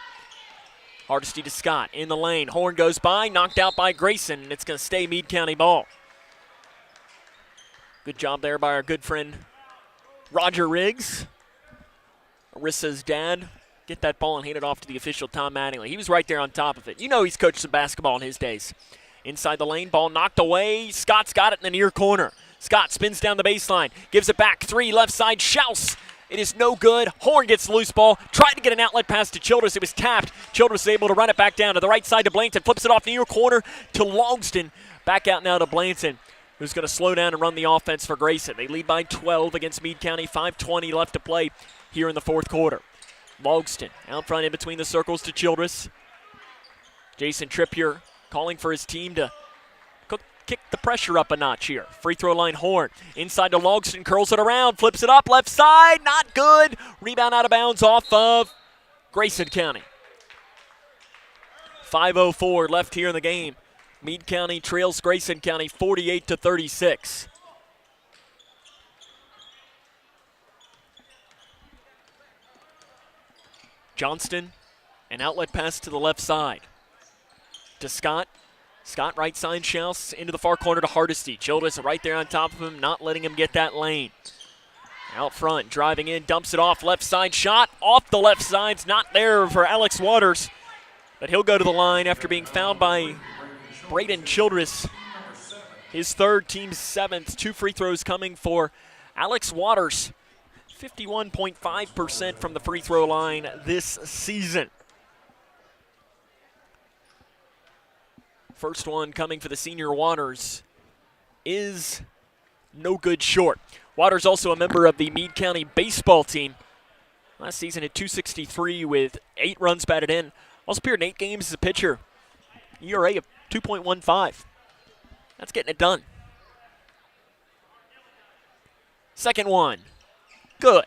Hardesty to Scott in the lane. Horn goes by, knocked out by Grayson, and it's going to stay Meade County ball. Good job there by our good friend Roger Riggs. Arissa's dad. Get that ball and hand it off to the official, Tom Mattingly. He was right there on top of it. You know he's coached some basketball in his days. Inside the lane, ball knocked away. Scott's got it in the near corner. Scott spins down the baseline, gives it back. Three, left side, Schaus. It is no good. Horn gets the loose ball. Tried to get an outlet pass to Childress. It was tapped. Childress is able to run it back down to the right side to Blanton. Flips it off near corner to Logston. Back out now to Blanton, who's going to slow down and run the offense for Grayson. They lead by 12 against Meade County. 5:20 left to play here in the fourth quarter. Logston out front in between the circles to Childress. Jason Trippier calling for his team to kick the pressure up a notch here. Free throw line, Horn. Inside to Logston, curls it around, flips it up, left side, not good. Rebound out of bounds off of Grayson County. 5:04 left here in the game. Meade County trails Grayson County 48-36. Johnston, an outlet pass to the left side. To Scott. Scott right side, Schaus into the far corner to Hardesty. Childress right there on top of him, not letting him get that lane. Out front, driving in, dumps it off, left side shot, off the left side's not there for Alex Waters, but he'll go to the line after being fouled by Braden Childress. His third, team seventh. 2 free throws coming for Alex Waters. 51.5% from the free throw line this season. First one coming for the senior Waters is no good short. Waters also a member of the Meade County baseball team. Last season at .263 with 8 runs batted in. Also appeared in 8 games as a pitcher. ERA of 2.15. That's getting it done. Second one. Good.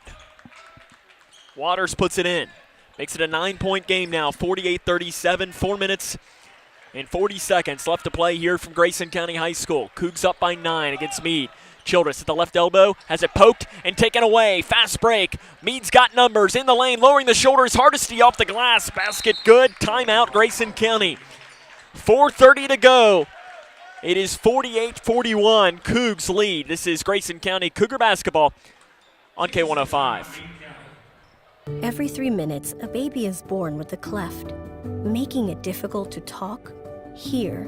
Waters puts it in. Makes it a 9-point game now. 48-37. 4 minutes and 40 seconds left to play here from Grayson County High School. Cougs up by 9 against Meade. Childress at the left elbow, has it poked and taken away. Fast break. Meade's got numbers in the lane, lowering the shoulders. Hardesty off the glass. Basket good. Timeout, Grayson County. 4:30 to go. It is 48-41. Cougs lead. This is Grayson County Cougar basketball on K105. Every 3 minutes, a baby is born with a cleft, making it difficult to talk, hear,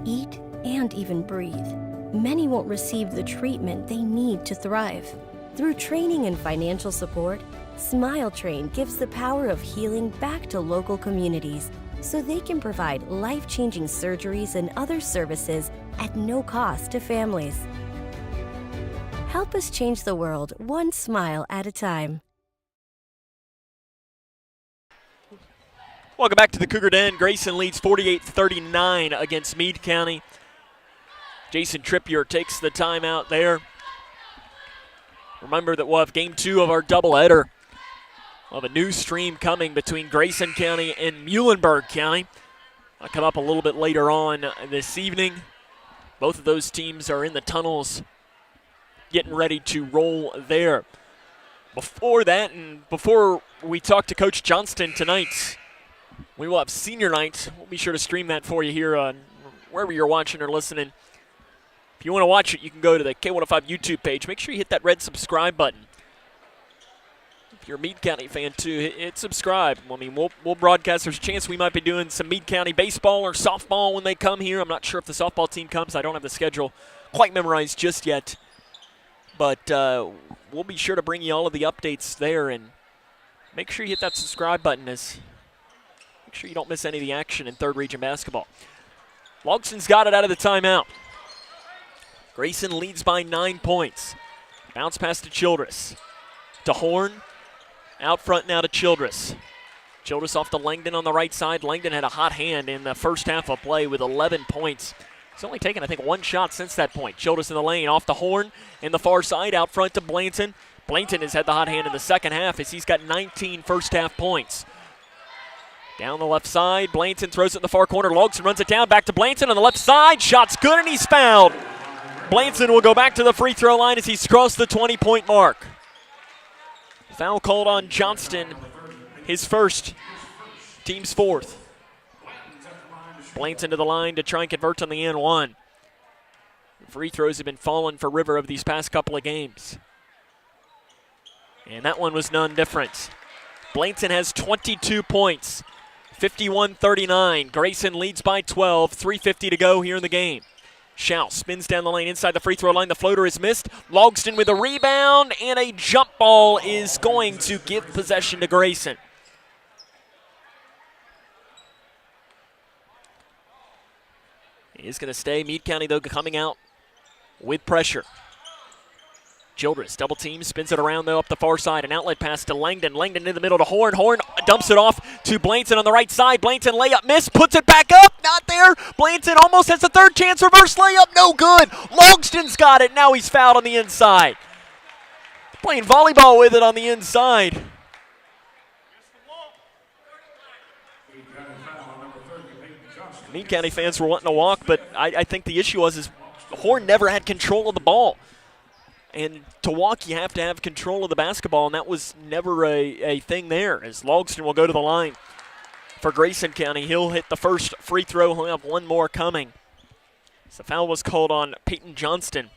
eat, and even breathe. Many won't receive the treatment they need to thrive. Through training and financial support, Smile Train gives the power of healing back to local communities so they can provide life-changing surgeries and other services at no cost to families. Help us change the world one smile at a time. Welcome back to the Cougar Den. Grayson leads 48-39 against Meade County. Jason Trippier takes the timeout there. Remember that we'll have game 2 of our doubleheader. We'll have a new stream coming between Grayson County and Muhlenberg County. I'll come up a little bit later on this evening. Both of those teams are in the tunnels getting ready to roll there. Before that, and before we talk to Coach Johnston tonight, we will have senior night. We'll be sure to stream that for you here on wherever you're watching or listening. If you want to watch it, you can go to the K105 YouTube page. Make sure you hit that red subscribe button. If you're a Meade County fan too, hit subscribe. I mean, we'll broadcast. There's a chance we might be doing some Meade County baseball or softball when they come here. I'm not sure if the softball team comes. I don't have the schedule quite memorized just yet. But we'll be sure to bring you all of the updates there. And make sure you hit that subscribe button. Make sure you don't miss any of the action in 3rd Region basketball. Logston's got it out of the timeout. Grayson leads by 9 points. Bounce pass to Childress. To Horn. Out front now to Childress. Childress off to Langdon on the right side. Langdon had a hot hand in the first half of play with 11 points. He's only taken, I think, 1 shot since that point. Childress in the lane, off to Horn in the far side, out front to Blanton. Blanton has had the hot hand in the second half as he's got 19 first half points. Down the left side, Blanton throws it in the far corner. Logston runs it down, back to Blanton on the left side. Shot's good and he's fouled. Blanton will go back to the free throw line as he's crossed the 20-point mark. Foul called on Johnston, his first, team's 4th. Blanton to the line to try and convert on the N1. Free throws have been falling for River of these past couple of games. And that one was none different. Blanton has 22 points, 51-39. Grayson leads by 12, 3:50 to go here in the game. Schau spins down the lane inside the free throw line. The floater is missed. Logston with a rebound, and a jump ball is going to give possession to Grayson. He's going to stay. Meade County, though, coming out with pressure. Childress, double team, spins it around, though, up the far side. An outlet pass to Langdon. Langdon in the middle to Horn. Horn dumps it off to Blanton on the right side. Blanton layup miss, puts it back up. Not there. Blanton almost has a 3rd chance. Reverse layup, no good. Logston's got it. Now he's fouled on the inside. Playing volleyball with it on the inside. Meade County fans were wanting to walk, but I think the issue is Horn never had control of the ball. And to walk, you have to have control of the basketball, and that was never a thing there, as Logston will go to the line for Grayson County. He'll hit the first free throw. He'll have 1 more coming. So the foul was called on Peyton Johnston,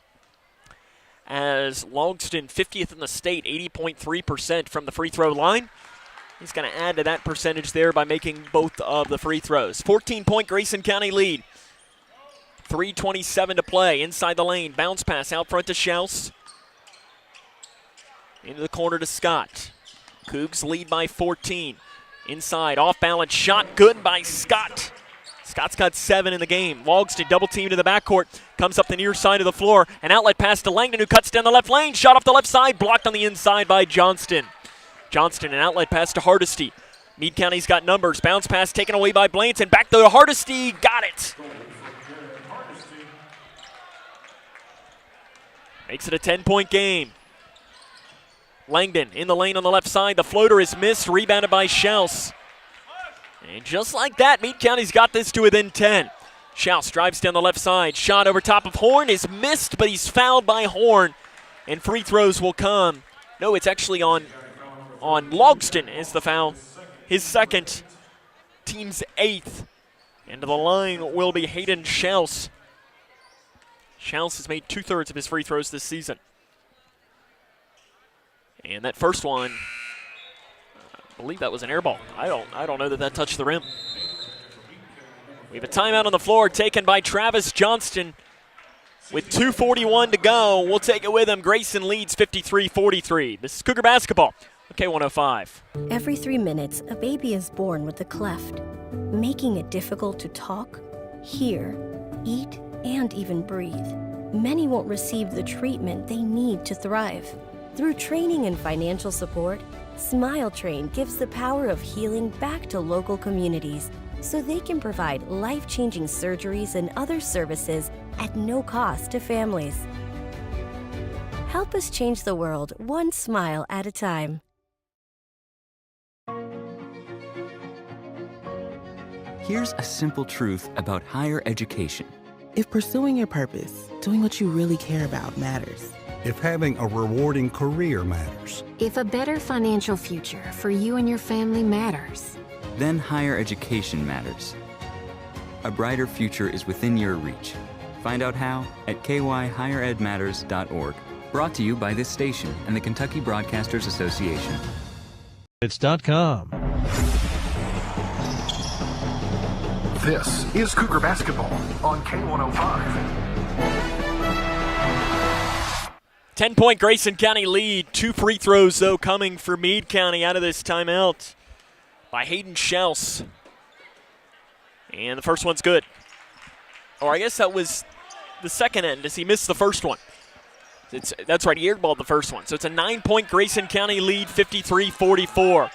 as Logston, 50th in the state, 80.3% from the free throw line. He's going to add to that percentage there by making both of the free throws. 14-point Grayson County lead. 3:27 to play. Inside the lane, bounce pass out front to Schaus. Into the corner to Scott. Cougs lead by 14. Inside, off balance shot, good by Scott. Scott's got 7 in the game. Logston double team to the backcourt. Comes up the near side of the floor. An outlet pass to Langdon, who cuts down the left lane. Shot off the left side, blocked on the inside by Johnston. Johnston, an outlet pass to Hardesty. Meade County's got numbers. Bounce pass taken away by Blanton. Back to Hardesty, got it. Makes it a 10-point game. Langdon in the lane on the left side. The floater is missed, rebounded by Schaus. And just like that, Meade County's got this to within 10. Schaus drives down the left side. Shot over top of Horn is missed, but he's fouled by Horn. And free throws will come. No, it's actually on Logston is the foul. His 2nd, team's 8th. And to the line will be Hayden Schaus. Schaus has made 2/3 of his free throws this season. And that first one, I believe that was an air ball. I don't know that touched the rim. We have a timeout on the floor taken by Travis Johnston. With 2:41 to go, we'll take it with him. Grayson leads 53-43. This is Cougar basketball. K105. Every 3 minutes, a baby is born with a cleft, making it difficult to talk, hear, eat, and even breathe. Many won't receive the treatment they need to thrive. Through training and financial support, Smile Train gives the power of healing back to local communities so they can provide life-changing surgeries and other services at no cost to families. Help us change the world one smile at a time. Here's a simple truth about higher education. If pursuing your purpose, doing what you really care about matters. If having a rewarding career matters. If a better financial future for you and your family matters. Then higher education matters. A brighter future is within your reach. Find out how at kyhigheredmatters.org. Brought to you by this station and the Kentucky Broadcasters Association. It's.com. This is Cougar Basketball on K105. 10-point Grayson County lead. 2 free throws, though, coming for Meade County out of this timeout by Hayden Schaus. And the first one's good. Or I guess that was the second end as he missed the first one. That's right, he airballed the first one. So it's a 9-point Grayson County lead, 53-44.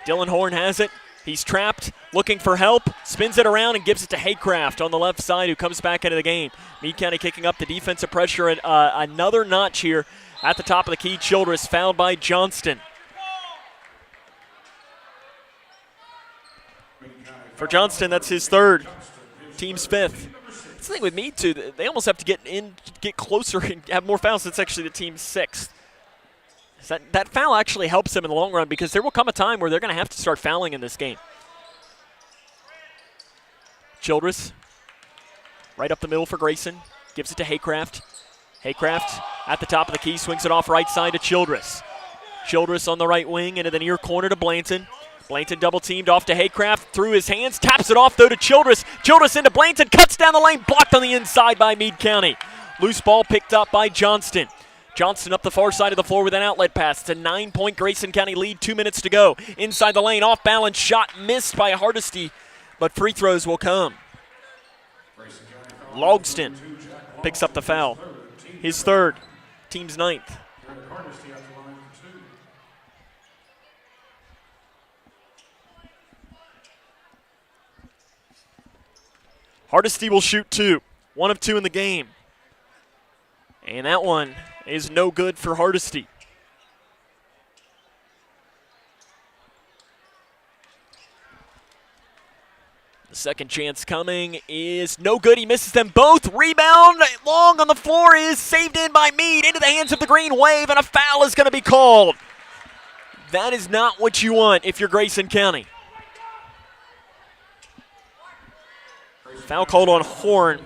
Dylan Horn has it. He's trapped, looking for help, spins it around and gives it to Haycraft on the left side, who comes back into the game. Meade County kicking up the defensive pressure at another notch here at the top of the key. Childress fouled by Johnston. For Johnston, that's his third, team's fifth. That's the thing with Meade, too. They almost have to get closer and have more fouls. It's actually the team's sixth. That foul actually helps them in the long run because there will come a time where they're going to have to start fouling in this game. Childress, right up the middle for Grayson, gives it to Haycraft. Haycraft at the top of the key, swings it off right side to Childress. Childress on the right wing into the near corner to Blanton. Blanton double teamed off to Haycraft, through his hands, taps it off though to Childress. Childress into Blanton, cuts down the lane, blocked on the inside by Meade County. Loose ball picked up by Johnston. Johnston up the far side of the floor with an outlet pass. It's a 9-point Grayson County lead, 2 minutes to go. Inside the lane, off balance shot missed by Hardesty, but free throws will come. Logston picks up the foul. His third, team's ninth. Hardesty will shoot 2. 1 of 2 in the game. And that one is no good for Hardesty. The second chance coming is no good. He misses them both. Rebound long on the floor is saved in by Meade into the hands of the Green Wave, and a foul is going to be called. That is not what you want if you're Grayson County. Foul called on Horn,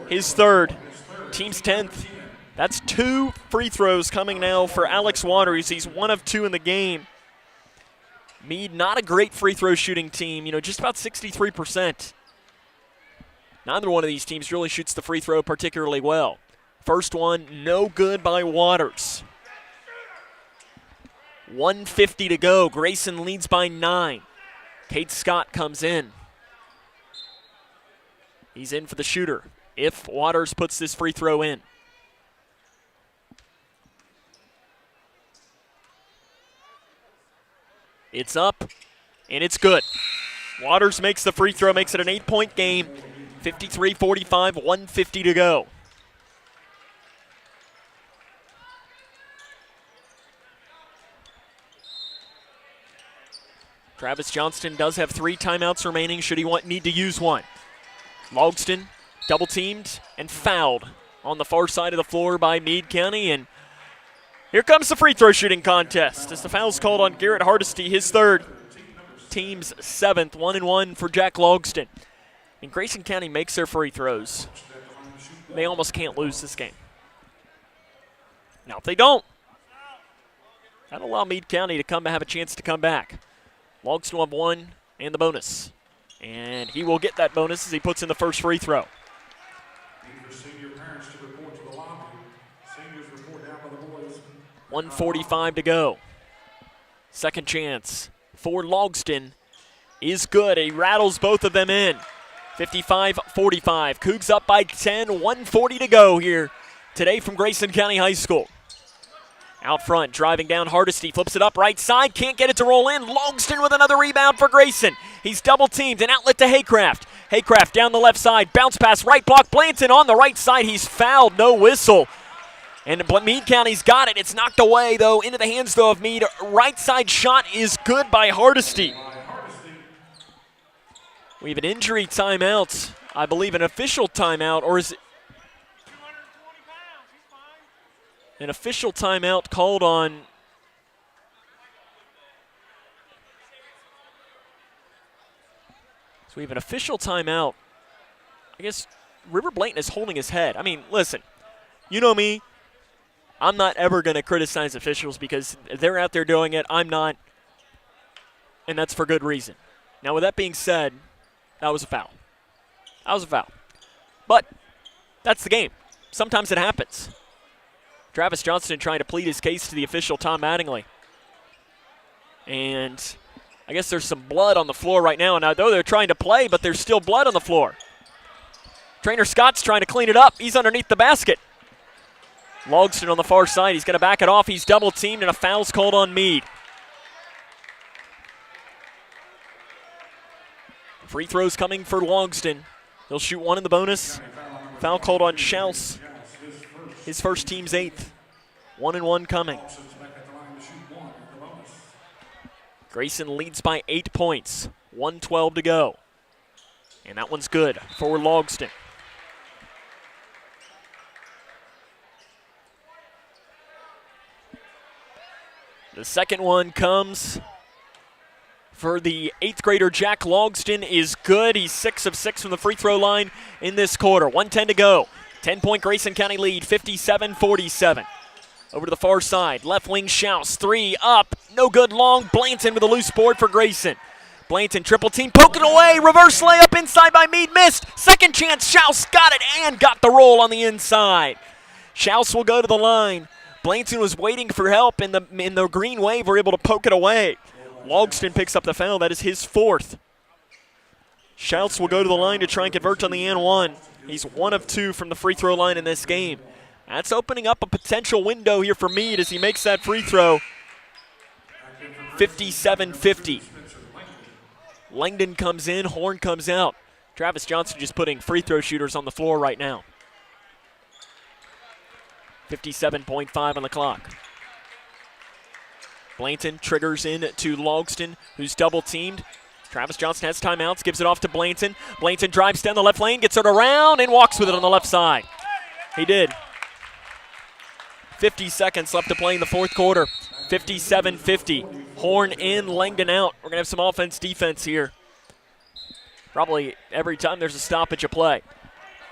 his third, team's 10th. That's 2 free throws coming now for Alex Waters. He's 1 of 2 in the game. Meade, not a great free throw shooting team, just about 63%. Neither one of these teams really shoots the free throw particularly well. First one, no good by Waters. 1:50 to go. Grayson leads by 9. Kate Scott comes in. He's in for the shooter if Waters puts this free throw in. It's up, and it's good. Waters makes the free throw, makes it an 8-point game. 53-45, 1:50 to go. Travis Johnston does have 3 timeouts remaining should he need to use one. Logston double teamed and fouled on the far side of the floor by Meade County, and here comes the free throw shooting contest as the foul's called on Garrett Hardesty, his third, team's 7th, 1-1 for Jack Logston. And Grayson County makes their free throws. They almost can't lose this game. Now if they don't, that'll allow Meade County to have a chance to come back. Logston will have 1 and the bonus. And he will get that bonus as he puts in the first free throw. 1:45 to go. Second chance for Logston is good. He rattles both of them in. 55-45. Cougs up by 10. 1:40 to go here today from Grayson County High School. Out front, driving down Hardesty, flips it up right side, can't get it to roll in. Longston with another rebound for Grayson. He's double teamed, an outlet to Haycraft. Haycraft down the left side, bounce pass, right block, Blanton on the right side. He's fouled, no whistle. And Meade County's got it. It's knocked away, though, into the hands, though, of Meade. Right side shot is good by Hardesty. We have an injury timeout. I believe an official timeout, or is it an official timeout called on? So we have an official timeout. I guess River Blanton is holding his head. I mean, listen, you know me. I'm not ever going to criticize officials because they're out there doing it. I'm not, and that's for good reason. Now, with that being said, that was a foul. That was a foul. But that's the game. Sometimes it happens. Travis Johnston trying to plead his case to the official, Tom Mattingly. And I guess there's some blood on the floor right now. And I know they're trying to play, but there's still blood on the floor. Trainer Scott's trying to clean it up. He's underneath the basket. Logston on the far side. He's going to back it off. He's double teamed, and a foul's called on Meade. Free throws coming for Logston. He'll shoot one in the bonus. Foul called on Schaus. His first team's 8th. 1-1 coming. Grayson leads by 8 points. 1:12 to go. And that one's good for Logston. The second one comes for the 8th grader Jack Logston is good. He's 6 of 6 from the free throw line in this quarter. 1:10 to go. 10-point Grayson County lead, 57-47. Over to the far side, left wing Schaus, 3 up, no good long. Blanton with a loose board for Grayson. Blanton triple team, poke it away, reverse layup inside by Meade, missed. Second chance, Schaus got it and got the roll on the inside. Schaus will go to the line. Blanton was waiting for help in the Green Wave, were able to poke it away. Logston picks up the foul, that is his 4th. Schaus will go to the line to try and convert on the and 1. He's 1 of 2 from the free throw line in this game. That's opening up a potential window here for Meade as he makes that free throw. 57-50. Langdon comes in, Horn comes out. Travis Johnson just putting free throw shooters on the floor right now. 57.5 on the clock. Blanton triggers in to Logston, who's double teamed. Travis Johnson has timeouts, gives it off to Blanton. Blanton drives down the left lane, gets it around, and walks with it on the left side. He did. 50 seconds left to play in the 4th quarter. 57-50. Horn in, Langdon out. We're going to have some offense-defense here. Probably every time there's a stoppage of play.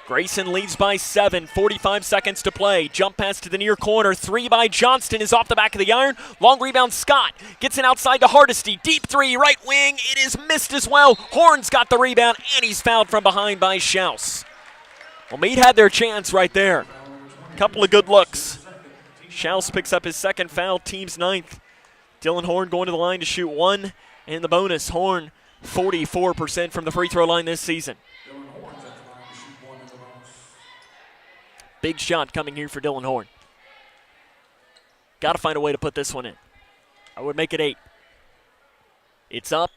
Grayson leads by 7, 45 seconds to play. Jump pass to the near corner. 3 by Johnston is off the back of the iron. Long rebound, Scott gets it outside to Hardesty. Deep 3, right wing. It is missed as well. Horn's got the rebound, and he's fouled from behind by Schaus. Well, Meade had their chance right there. Couple of good looks. Schaus picks up his 2nd foul, team's 9th. Dylan Horn going to the line to shoot 1, and the bonus. Horn 44% from the free throw line this season. Big shot coming here for Dylan Horn. Got to find a way to put this one in. I would make it 8. It's up,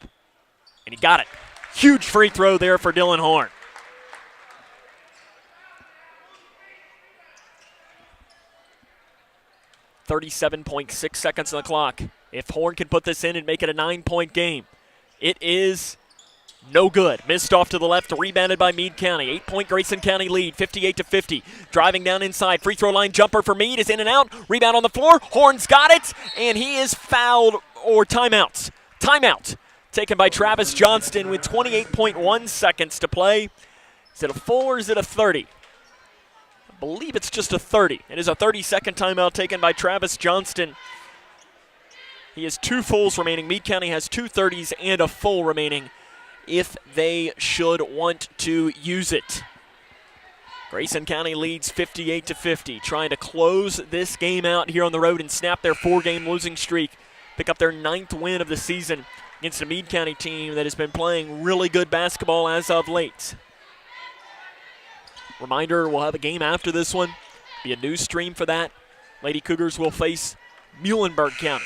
and he got it. Huge free throw there for Dylan Horn. .6 seconds on the clock. If Horn can put this in and make it a 9-point game, it is no good. Missed off to the left, rebounded by Meade County. 8-point Grayson County lead, 58-50. Driving down inside, free throw line jumper for Meade is in and out. Rebound on the floor, Horn's got it, and he is fouled, or timeout. Timeout taken by Travis Johnston with 28.1 seconds to play. Is it a full or is it a 30? I believe it's just a 30. It is a 30-second timeout taken by Travis Johnston. He has 2 fulls remaining. Meade County has 2 30s and a full remaining if they should want to use it. Grayson County leads 58-50, trying to close this game out here on the road and snap their 4-game losing streak, pick up their 9th win of the season against a Meade County team that has been playing really good basketball as of late. Reminder, we'll have a game after this one. Be a new stream for that. Lady Cougars will face Muhlenberg County.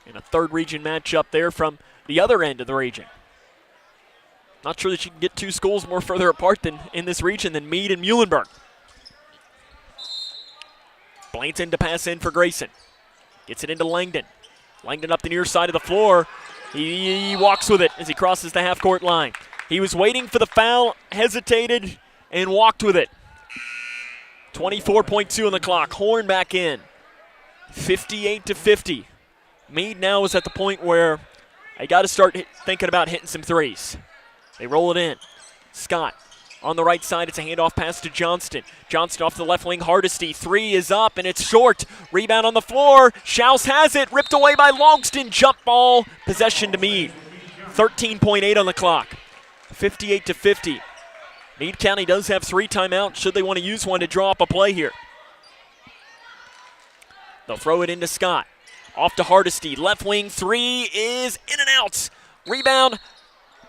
And a third region matchup there from the other end of the region. Not sure that you can get two schools more further apart than in this region than Meade and Muhlenberg. Blanton to pass in for Grayson. Gets it into Langdon. Langdon up the near side of the floor. He walks with it as he crosses the half-court line. He was waiting for the foul, hesitated, and walked with it. 24.2 on the clock. Horn back in. 58-50. Meade now is at the point where they got to start thinking about hitting some threes. They roll it in. Scott on the right side. It's a handoff pass to Johnston. Johnston off the left wing. Hardesty. Three is up, and it's short. Rebound on the floor. Schaus has it. Ripped away by Longston. Jump ball. Possession to Meade. 13.8 on the clock. 58-50. Meade County does have 3 timeouts should they want to use one to draw up a play here. They'll throw it into Scott. Off to Hardesty. Left wing. 3 is in and out. Rebound.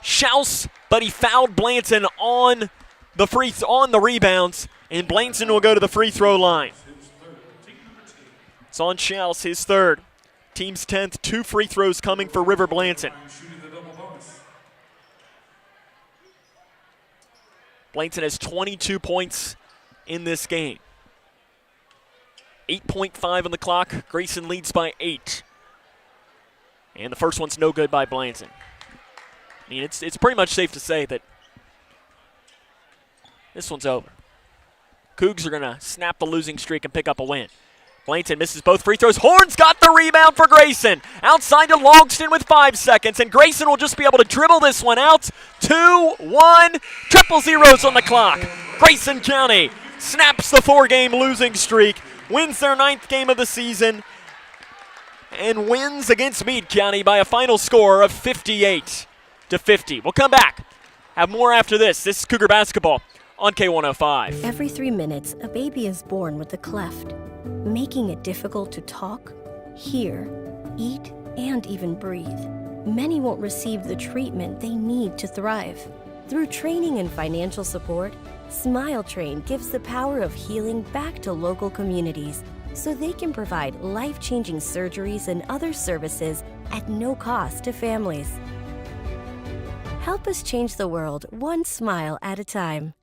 Schaus, but he fouled Blanton on the rebounds, and Blanton will go to the free throw line. It's on Schaus, his third. Team's 10th. 2 free throws coming for River Blanton. Blanton has 22 points in this game. 8.5 on the clock. Grayson leads by 8. And the first one's no good by Blanton. I mean, it's pretty much safe to say that this one's over. Cougs are going to snap the losing streak and pick up a win. Blanton misses both free throws. Horn's got the rebound for Grayson. Outside to Longston with 5 seconds, and Grayson will just be able to dribble this one out. 2-1, triple zeros on the clock. Grayson County snaps the 4-game losing streak, wins their 9th game of the season, and wins against Meade County by a final score of 58-50. We'll come back. Have more after this. This is Cougar Basketball on K105. Every 3 minutes, a baby is born with a cleft, making it difficult to talk, hear, eat, and even breathe. Many won't receive the treatment they need to thrive. Through training and financial support, Smile Train gives the power of healing back to local communities so they can provide life-changing surgeries and other services at no cost to families. Help us change the world one smile at a time.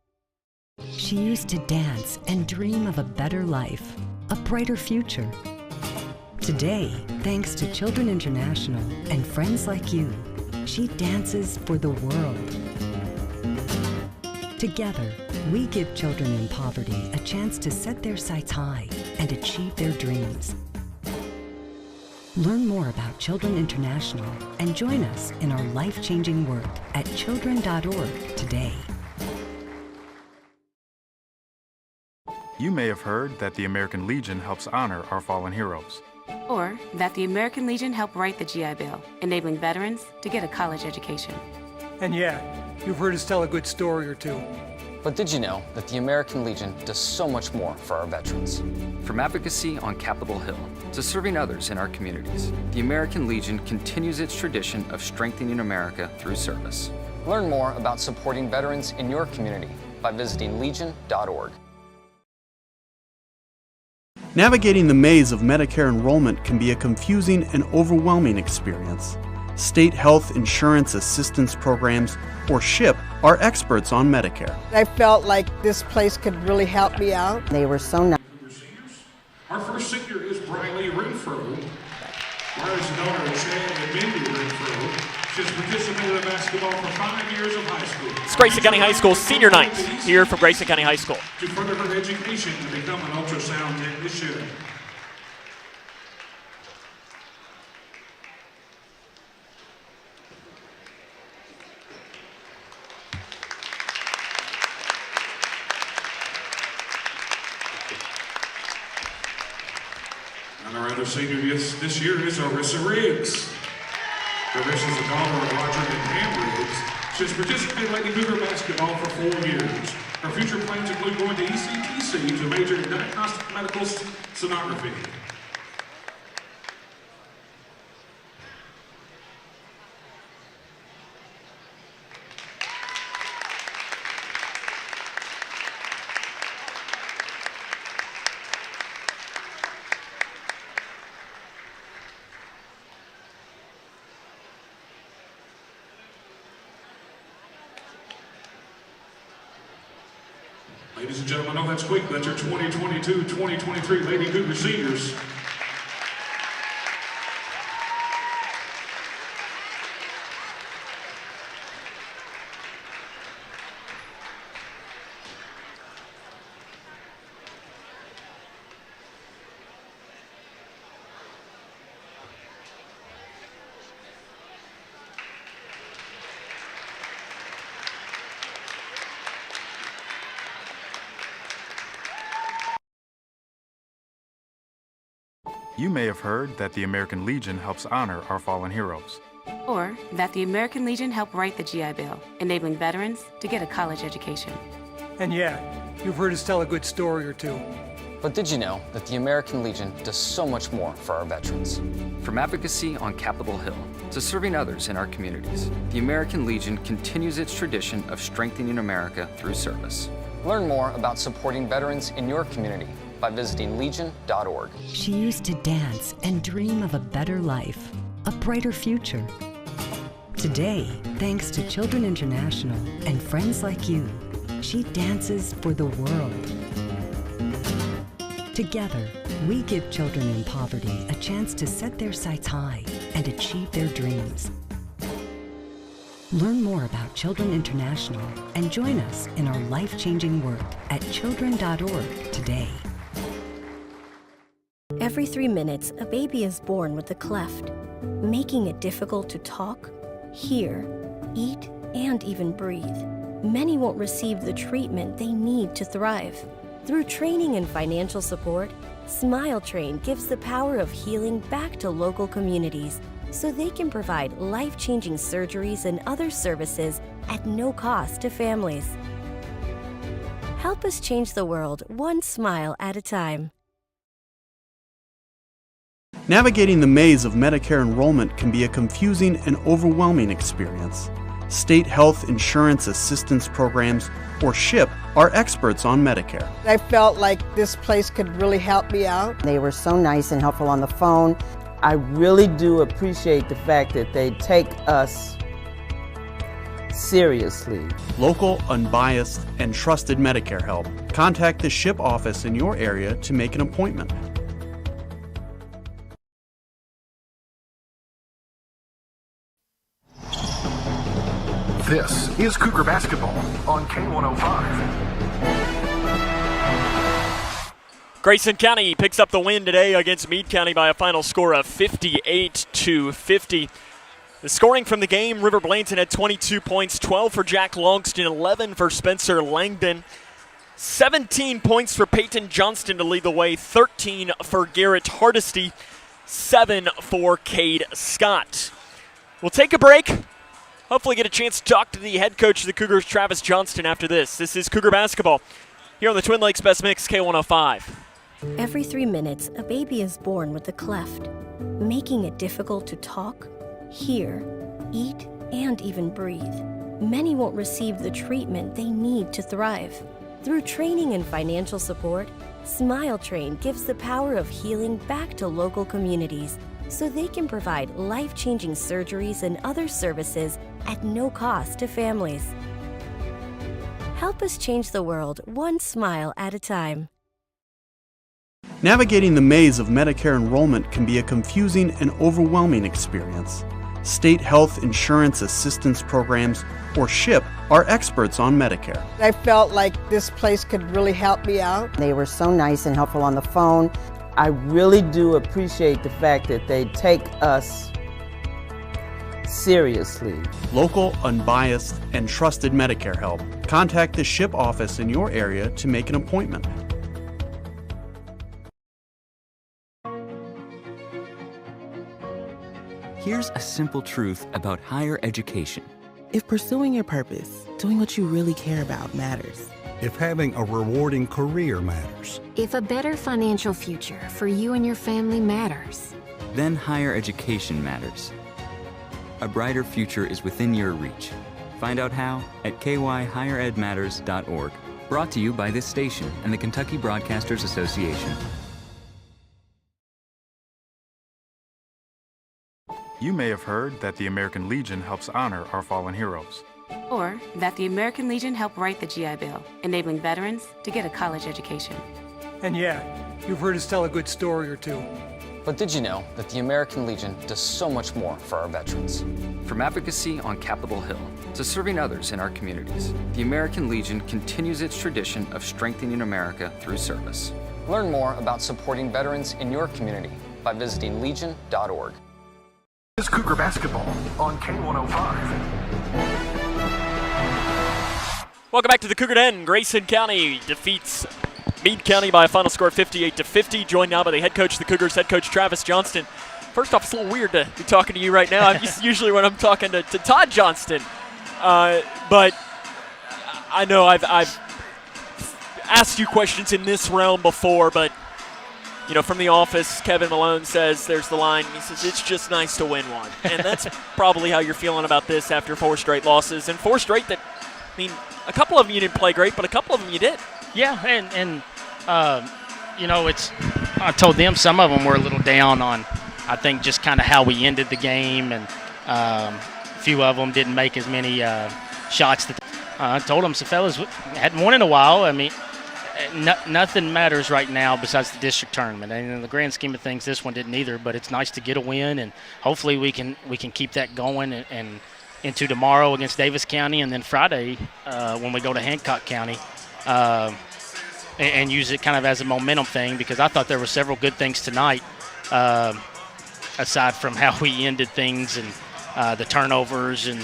She used to dance and dream of a better life, a brighter future. Today, thanks to Children International and friends like you, she dances for the world. Together, we give children in poverty a chance to set their sights high and achieve their dreams. Learn more about Children International and join us in our life-changing work at children.org today. You may have heard that the American Legion helps honor our fallen heroes. Or that the American Legion helped write the GI Bill, enabling veterans to get a college education. And yeah, you've heard us tell a good story or two. But did you know that the American Legion does so much more for our veterans? From advocacy on Capitol Hill to serving others in our communities, the American Legion continues its tradition of strengthening America through service. Learn more about supporting veterans in your community by visiting legion.org. Navigating the maze of Medicare enrollment can be a confusing and overwhelming experience. State Health Insurance Assistance Programs, or SHIP, are experts on Medicare. I felt like this place could really help me out. They were so nice. Our first senior is Briley Renfro. Riley's the daughter of Chad and Mindy Renfro. She's participated in basketball for 5 years of high school. It's Grayson County High School senior night here from Grayson County High School. To further her education to become an ultrasound technician. And our other senior this year is Arissa Riggs. Arissa is the daughter of Roger and Pam Riggs. She's participated in Lady Cougar basketball for 4 years. Her future plans include going to ECTC to major in diagnostic medical sonography. Ladies and gentlemen, I know that's quick. That's your 2022-2023 Lady Cougar seniors. You may have heard that the American Legion helps honor our fallen heroes. Or that the American Legion helped write the GI Bill, enabling veterans to get a college education. And yeah, you've heard us tell a good story or two. But did you know that the American Legion does so much more for our veterans? From advocacy on Capitol Hill to serving others in our communities, the American Legion continues its tradition of strengthening America through service. Learn more about supporting veterans in your community by visiting legion.org. She used to dance and dream of a better life, a brighter future. Today, thanks to Children International and friends like you, she dances for the world. Together, we give children in poverty a chance to set their sights high and achieve their dreams. Learn more about Children International and join us in our life-changing work at children.org today. Every 3 minutes, a baby is born with a cleft, making it difficult to talk, hear, eat, and even breathe. Many won't receive the treatment they need to thrive. Through training and financial support, Smile Train gives the power of healing back to local communities so they can provide life-changing surgeries and other services at no cost to families. Help us change the world one smile at a time. Navigating the maze of Medicare enrollment can be a confusing and overwhelming experience. State Health Insurance Assistance Programs, or SHIP, are experts on Medicare. I felt like this place could really help me out. They were so nice and helpful on the phone. I really do appreciate the fact that they take us seriously. Local, unbiased, and trusted Medicare help. Contact the SHIP office in your area to make an appointment. This is Cougar Basketball on K105. Grayson County picks up the win today against Meade County by a final score of 58-50. The scoring from the game, River Blanton had 22 points, 12 for Jack Longston, 11 for Spencer Langdon, 17 points for Peyton Johnston to lead the way, 13 for Garrett Hardesty, 7 for Cade Scott. We'll take a break. Hopefully get a chance to talk to the head coach of the Cougars, Travis Johnston, after this. This is Cougar Basketball here on the Twin Lakes Best Mix, K105. Every 3 minutes, a baby is born with a cleft, making it difficult to talk, hear, eat, and even breathe. Many won't receive the treatment they need to thrive. Through training and financial support, Smile Train gives the power of healing back to local communities so they can provide life-changing surgeries and other services at no cost to families. Help us change the world one smile at a time. Navigating the maze of Medicare enrollment can be a confusing and overwhelming experience. State Health Insurance Assistance Programs, or SHIP, are experts on Medicare. I felt like this place could really help me out. They were so nice and helpful on the phone. I really do appreciate the fact that they take us seriously. Local, unbiased, and trusted Medicare help. Contact the SHIP office in your area to make an appointment. Here's a simple truth about higher education. If pursuing your purpose, doing what you really care about matters. If having a rewarding career matters. If a better financial future for you and your family matters. Then higher education matters. A brighter future is within your reach. Find out how at kyhigheredmatters.org. Brought to you by this station and the Kentucky Broadcasters Association. You may have heard that the American Legion helps honor our fallen heroes. Or that the American Legion helped write the GI Bill, enabling veterans to get a college education. And yeah, you've heard us tell a good story or two. But did you know that the American Legion does so much more for our veterans? From advocacy on Capitol Hill to serving others in our communities, the American Legion continues its tradition of strengthening America through service. Learn more about supporting veterans in your community by visiting legion.org. This Cougar basketball on K105. Welcome back to the Cougar Den. Grayson County defeats Meade County by a final score of 58-50. Joined now by the head coach of the Cougars, head coach Travis Johnston. First off, it's a little weird to be talking to you right now. Usually when I'm talking to Todd Johnston. But I know I've asked you questions in this realm before, but you know, from the office, Kevin Malone says, there's the line, he says, it's just nice to win one. And that's probably how you're feeling about this after 4 straight losses. And 4 straight that, I mean, a couple of them you didn't play great, but a couple of them you did. Yeah, and you know, I told them some of them were a little down on, I think, just kind of how we ended the game, and a few of them didn't make as many shots. That I told them some fellas hadn't won in a while. I mean, nothing matters right now besides the district tournament. And in the grand scheme of things, this one didn't either. But it's nice to get a win, and hopefully we can keep that going and into tomorrow against Davis County, and then Friday when we go to Hancock County. And use it kind of as a momentum thing, because I thought there were several good things tonight, aside from how we ended things and the turnovers and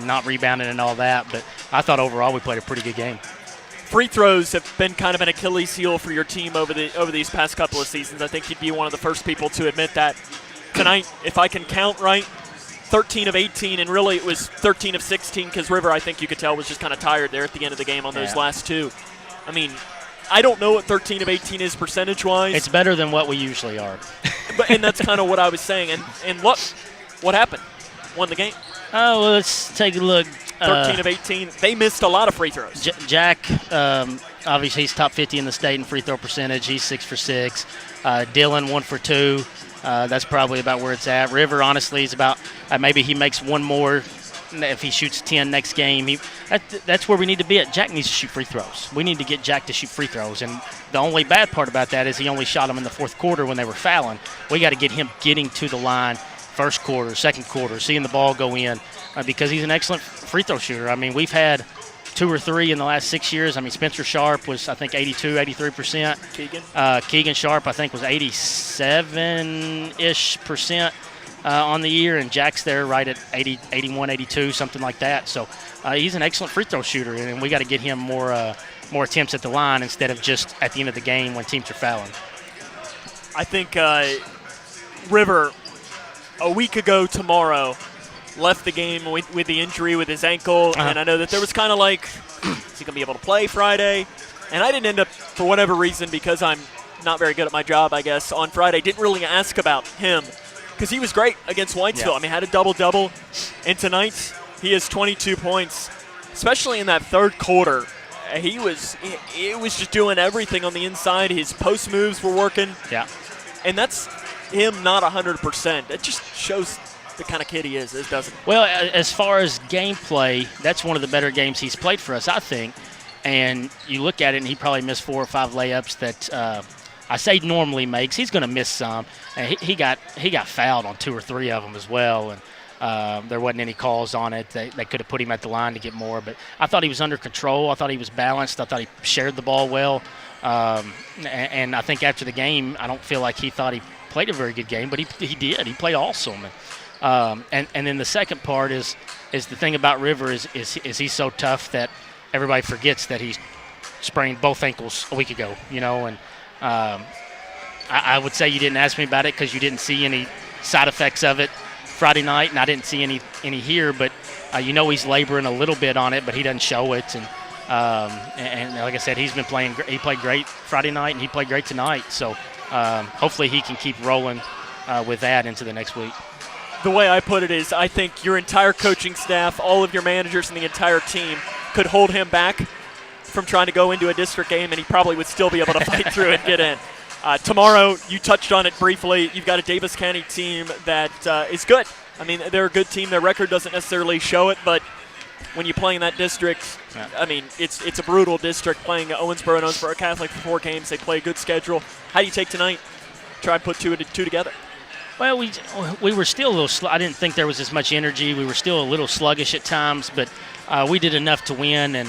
not rebounding and all that. But I thought overall we played a pretty good game. Free throws have been kind of an Achilles heel for your team over these past couple of seasons. I think you'd be one of the first people to admit that. Tonight, if I can count right, 13 of 18, and really it was 13 of 16 because River, I think you could tell, was just kind of tired there at the end of the game on those last 2. I mean, I don't know what 13 of 18 is percentage-wise. It's better than what we usually are. And that's kind of what I was saying. And look, what happened? Won the game. Oh, well, let's take a look. 13 of 18. They missed a lot of free throws. Jack, obviously, he's top 50 in the state in free throw percentage. He's 6 for 6. Dylan, 1 for 2. That's probably about where it's at. River, honestly, is about maybe he makes one more. If he shoots 10 next game, that's where we need to be at. Jack needs to shoot free throws. We need to get Jack to shoot free throws. And the only bad part about that is he only shot them in the fourth quarter when they were fouling. We got to get him getting to the line first quarter, second quarter, seeing the ball go in, because he's an excellent free throw shooter. I mean, we've had 2 or 3 in the last 6 years. I mean, Spencer Sharp was, I think, 82, 83%. Keegan Sharp, I think, was 87-ish% on the year, and Jack's there right at 80, 81, 82, something like that. So he's an excellent free throw shooter, and we got to get him more attempts at the line instead of just at the end of the game when teams are fouling. I think River, a week ago tomorrow, left the game with the injury with his ankle, and I know that there was kind of like, is he going to be able to play Friday? And I didn't end up, for whatever reason, because I'm not very good at my job, I guess, on Friday, didn't really ask about him. Because he was great against Whitesville. Yeah. I mean, had a double-double. And tonight, he has 22 points, especially in that third quarter. He was just doing everything on the inside. His post moves were working. Yeah. And that's him not 100%. It just shows the kind of kid he is, doesn't it? Well, as far as gameplay, that's one of the better games he's played for us, I think. And you look at it, and he probably missed 4 or 5 layups that I say normally makes. He's going to miss some. And he got fouled on 2 or 3 of them as well, and there wasn't any calls on it. They could have put him at the line to get more, but I thought he was under control. I thought he was balanced. I thought he shared the ball well, and I think after the game, I don't feel like he thought he played a very good game, but he did. He played awesome. And then the second part is the thing about River is he's so tough that everybody forgets that he sprained both ankles a week ago, you know, and I would say you didn't ask me about it because you didn't see any side effects of it Friday night, and I didn't see any here. But you know he's laboring a little bit on it, but he doesn't show it. And like I said, he's been playing. He played great Friday night, and he played great tonight. So hopefully he can keep rolling with that into the next week. The way I put it is, I think your entire coaching staff, all of your managers, and the entire team could hold him back from trying to go into a district game, and he probably would still be able to fight through and get in. Tomorrow, you touched on it briefly, you've got a Davis County team that is good. I mean, they're a good team. Their record doesn't necessarily show it, but when you play in that district, I mean, it's a brutal district playing Owensboro and Owensboro Catholic for 4 games. They play a good schedule. How do you take tonight? Try and put two together. Well, we were still a little I didn't think there was as much energy. We were still a little sluggish at times, but we did enough to win, and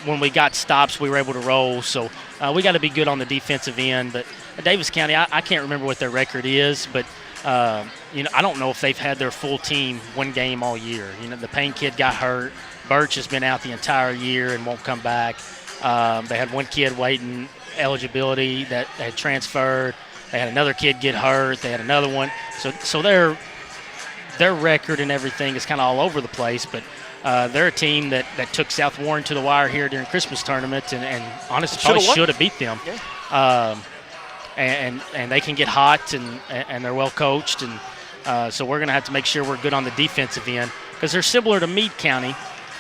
when we got stops, we were able to roll. So we got to be good on the defensive end. But Davis County, I can't remember what their record is, but I don't know if they've had their full team one game all year. The Payne kid got hurt. Birch has been out the entire year and won't come back. They had one kid waiting eligibility that had transferred. They had another kid get hurt. They had another one. So their record and everything is kind of all over the place. But they're a team that took South Warren to the wire here during Christmas tournament and honestly probably should have beat them. Yeah. And they can get hot and they're well coached. And so we're going to have to make sure we're good on the defensive end because they're similar to Meade County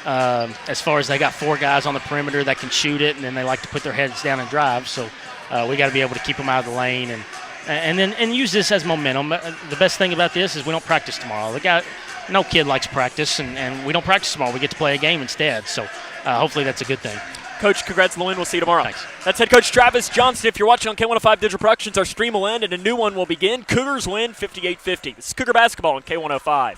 as far as they got 4 guys on the perimeter that can shoot it, and then they like to put their heads down and drive. So we got to be able to keep them out of the lane and use this as momentum. The best thing about this is we don't practice tomorrow. No kid likes practice, and we don't practice tomorrow. We get to play a game instead. So hopefully that's a good thing. Coach, congrats on the win. We'll see you tomorrow. Thanks. That's head coach Travis Johnston. If you're watching on K105 Digital Productions, our stream will end and a new one will begin. Cougars win 58-50. This is Cougar basketball on K105.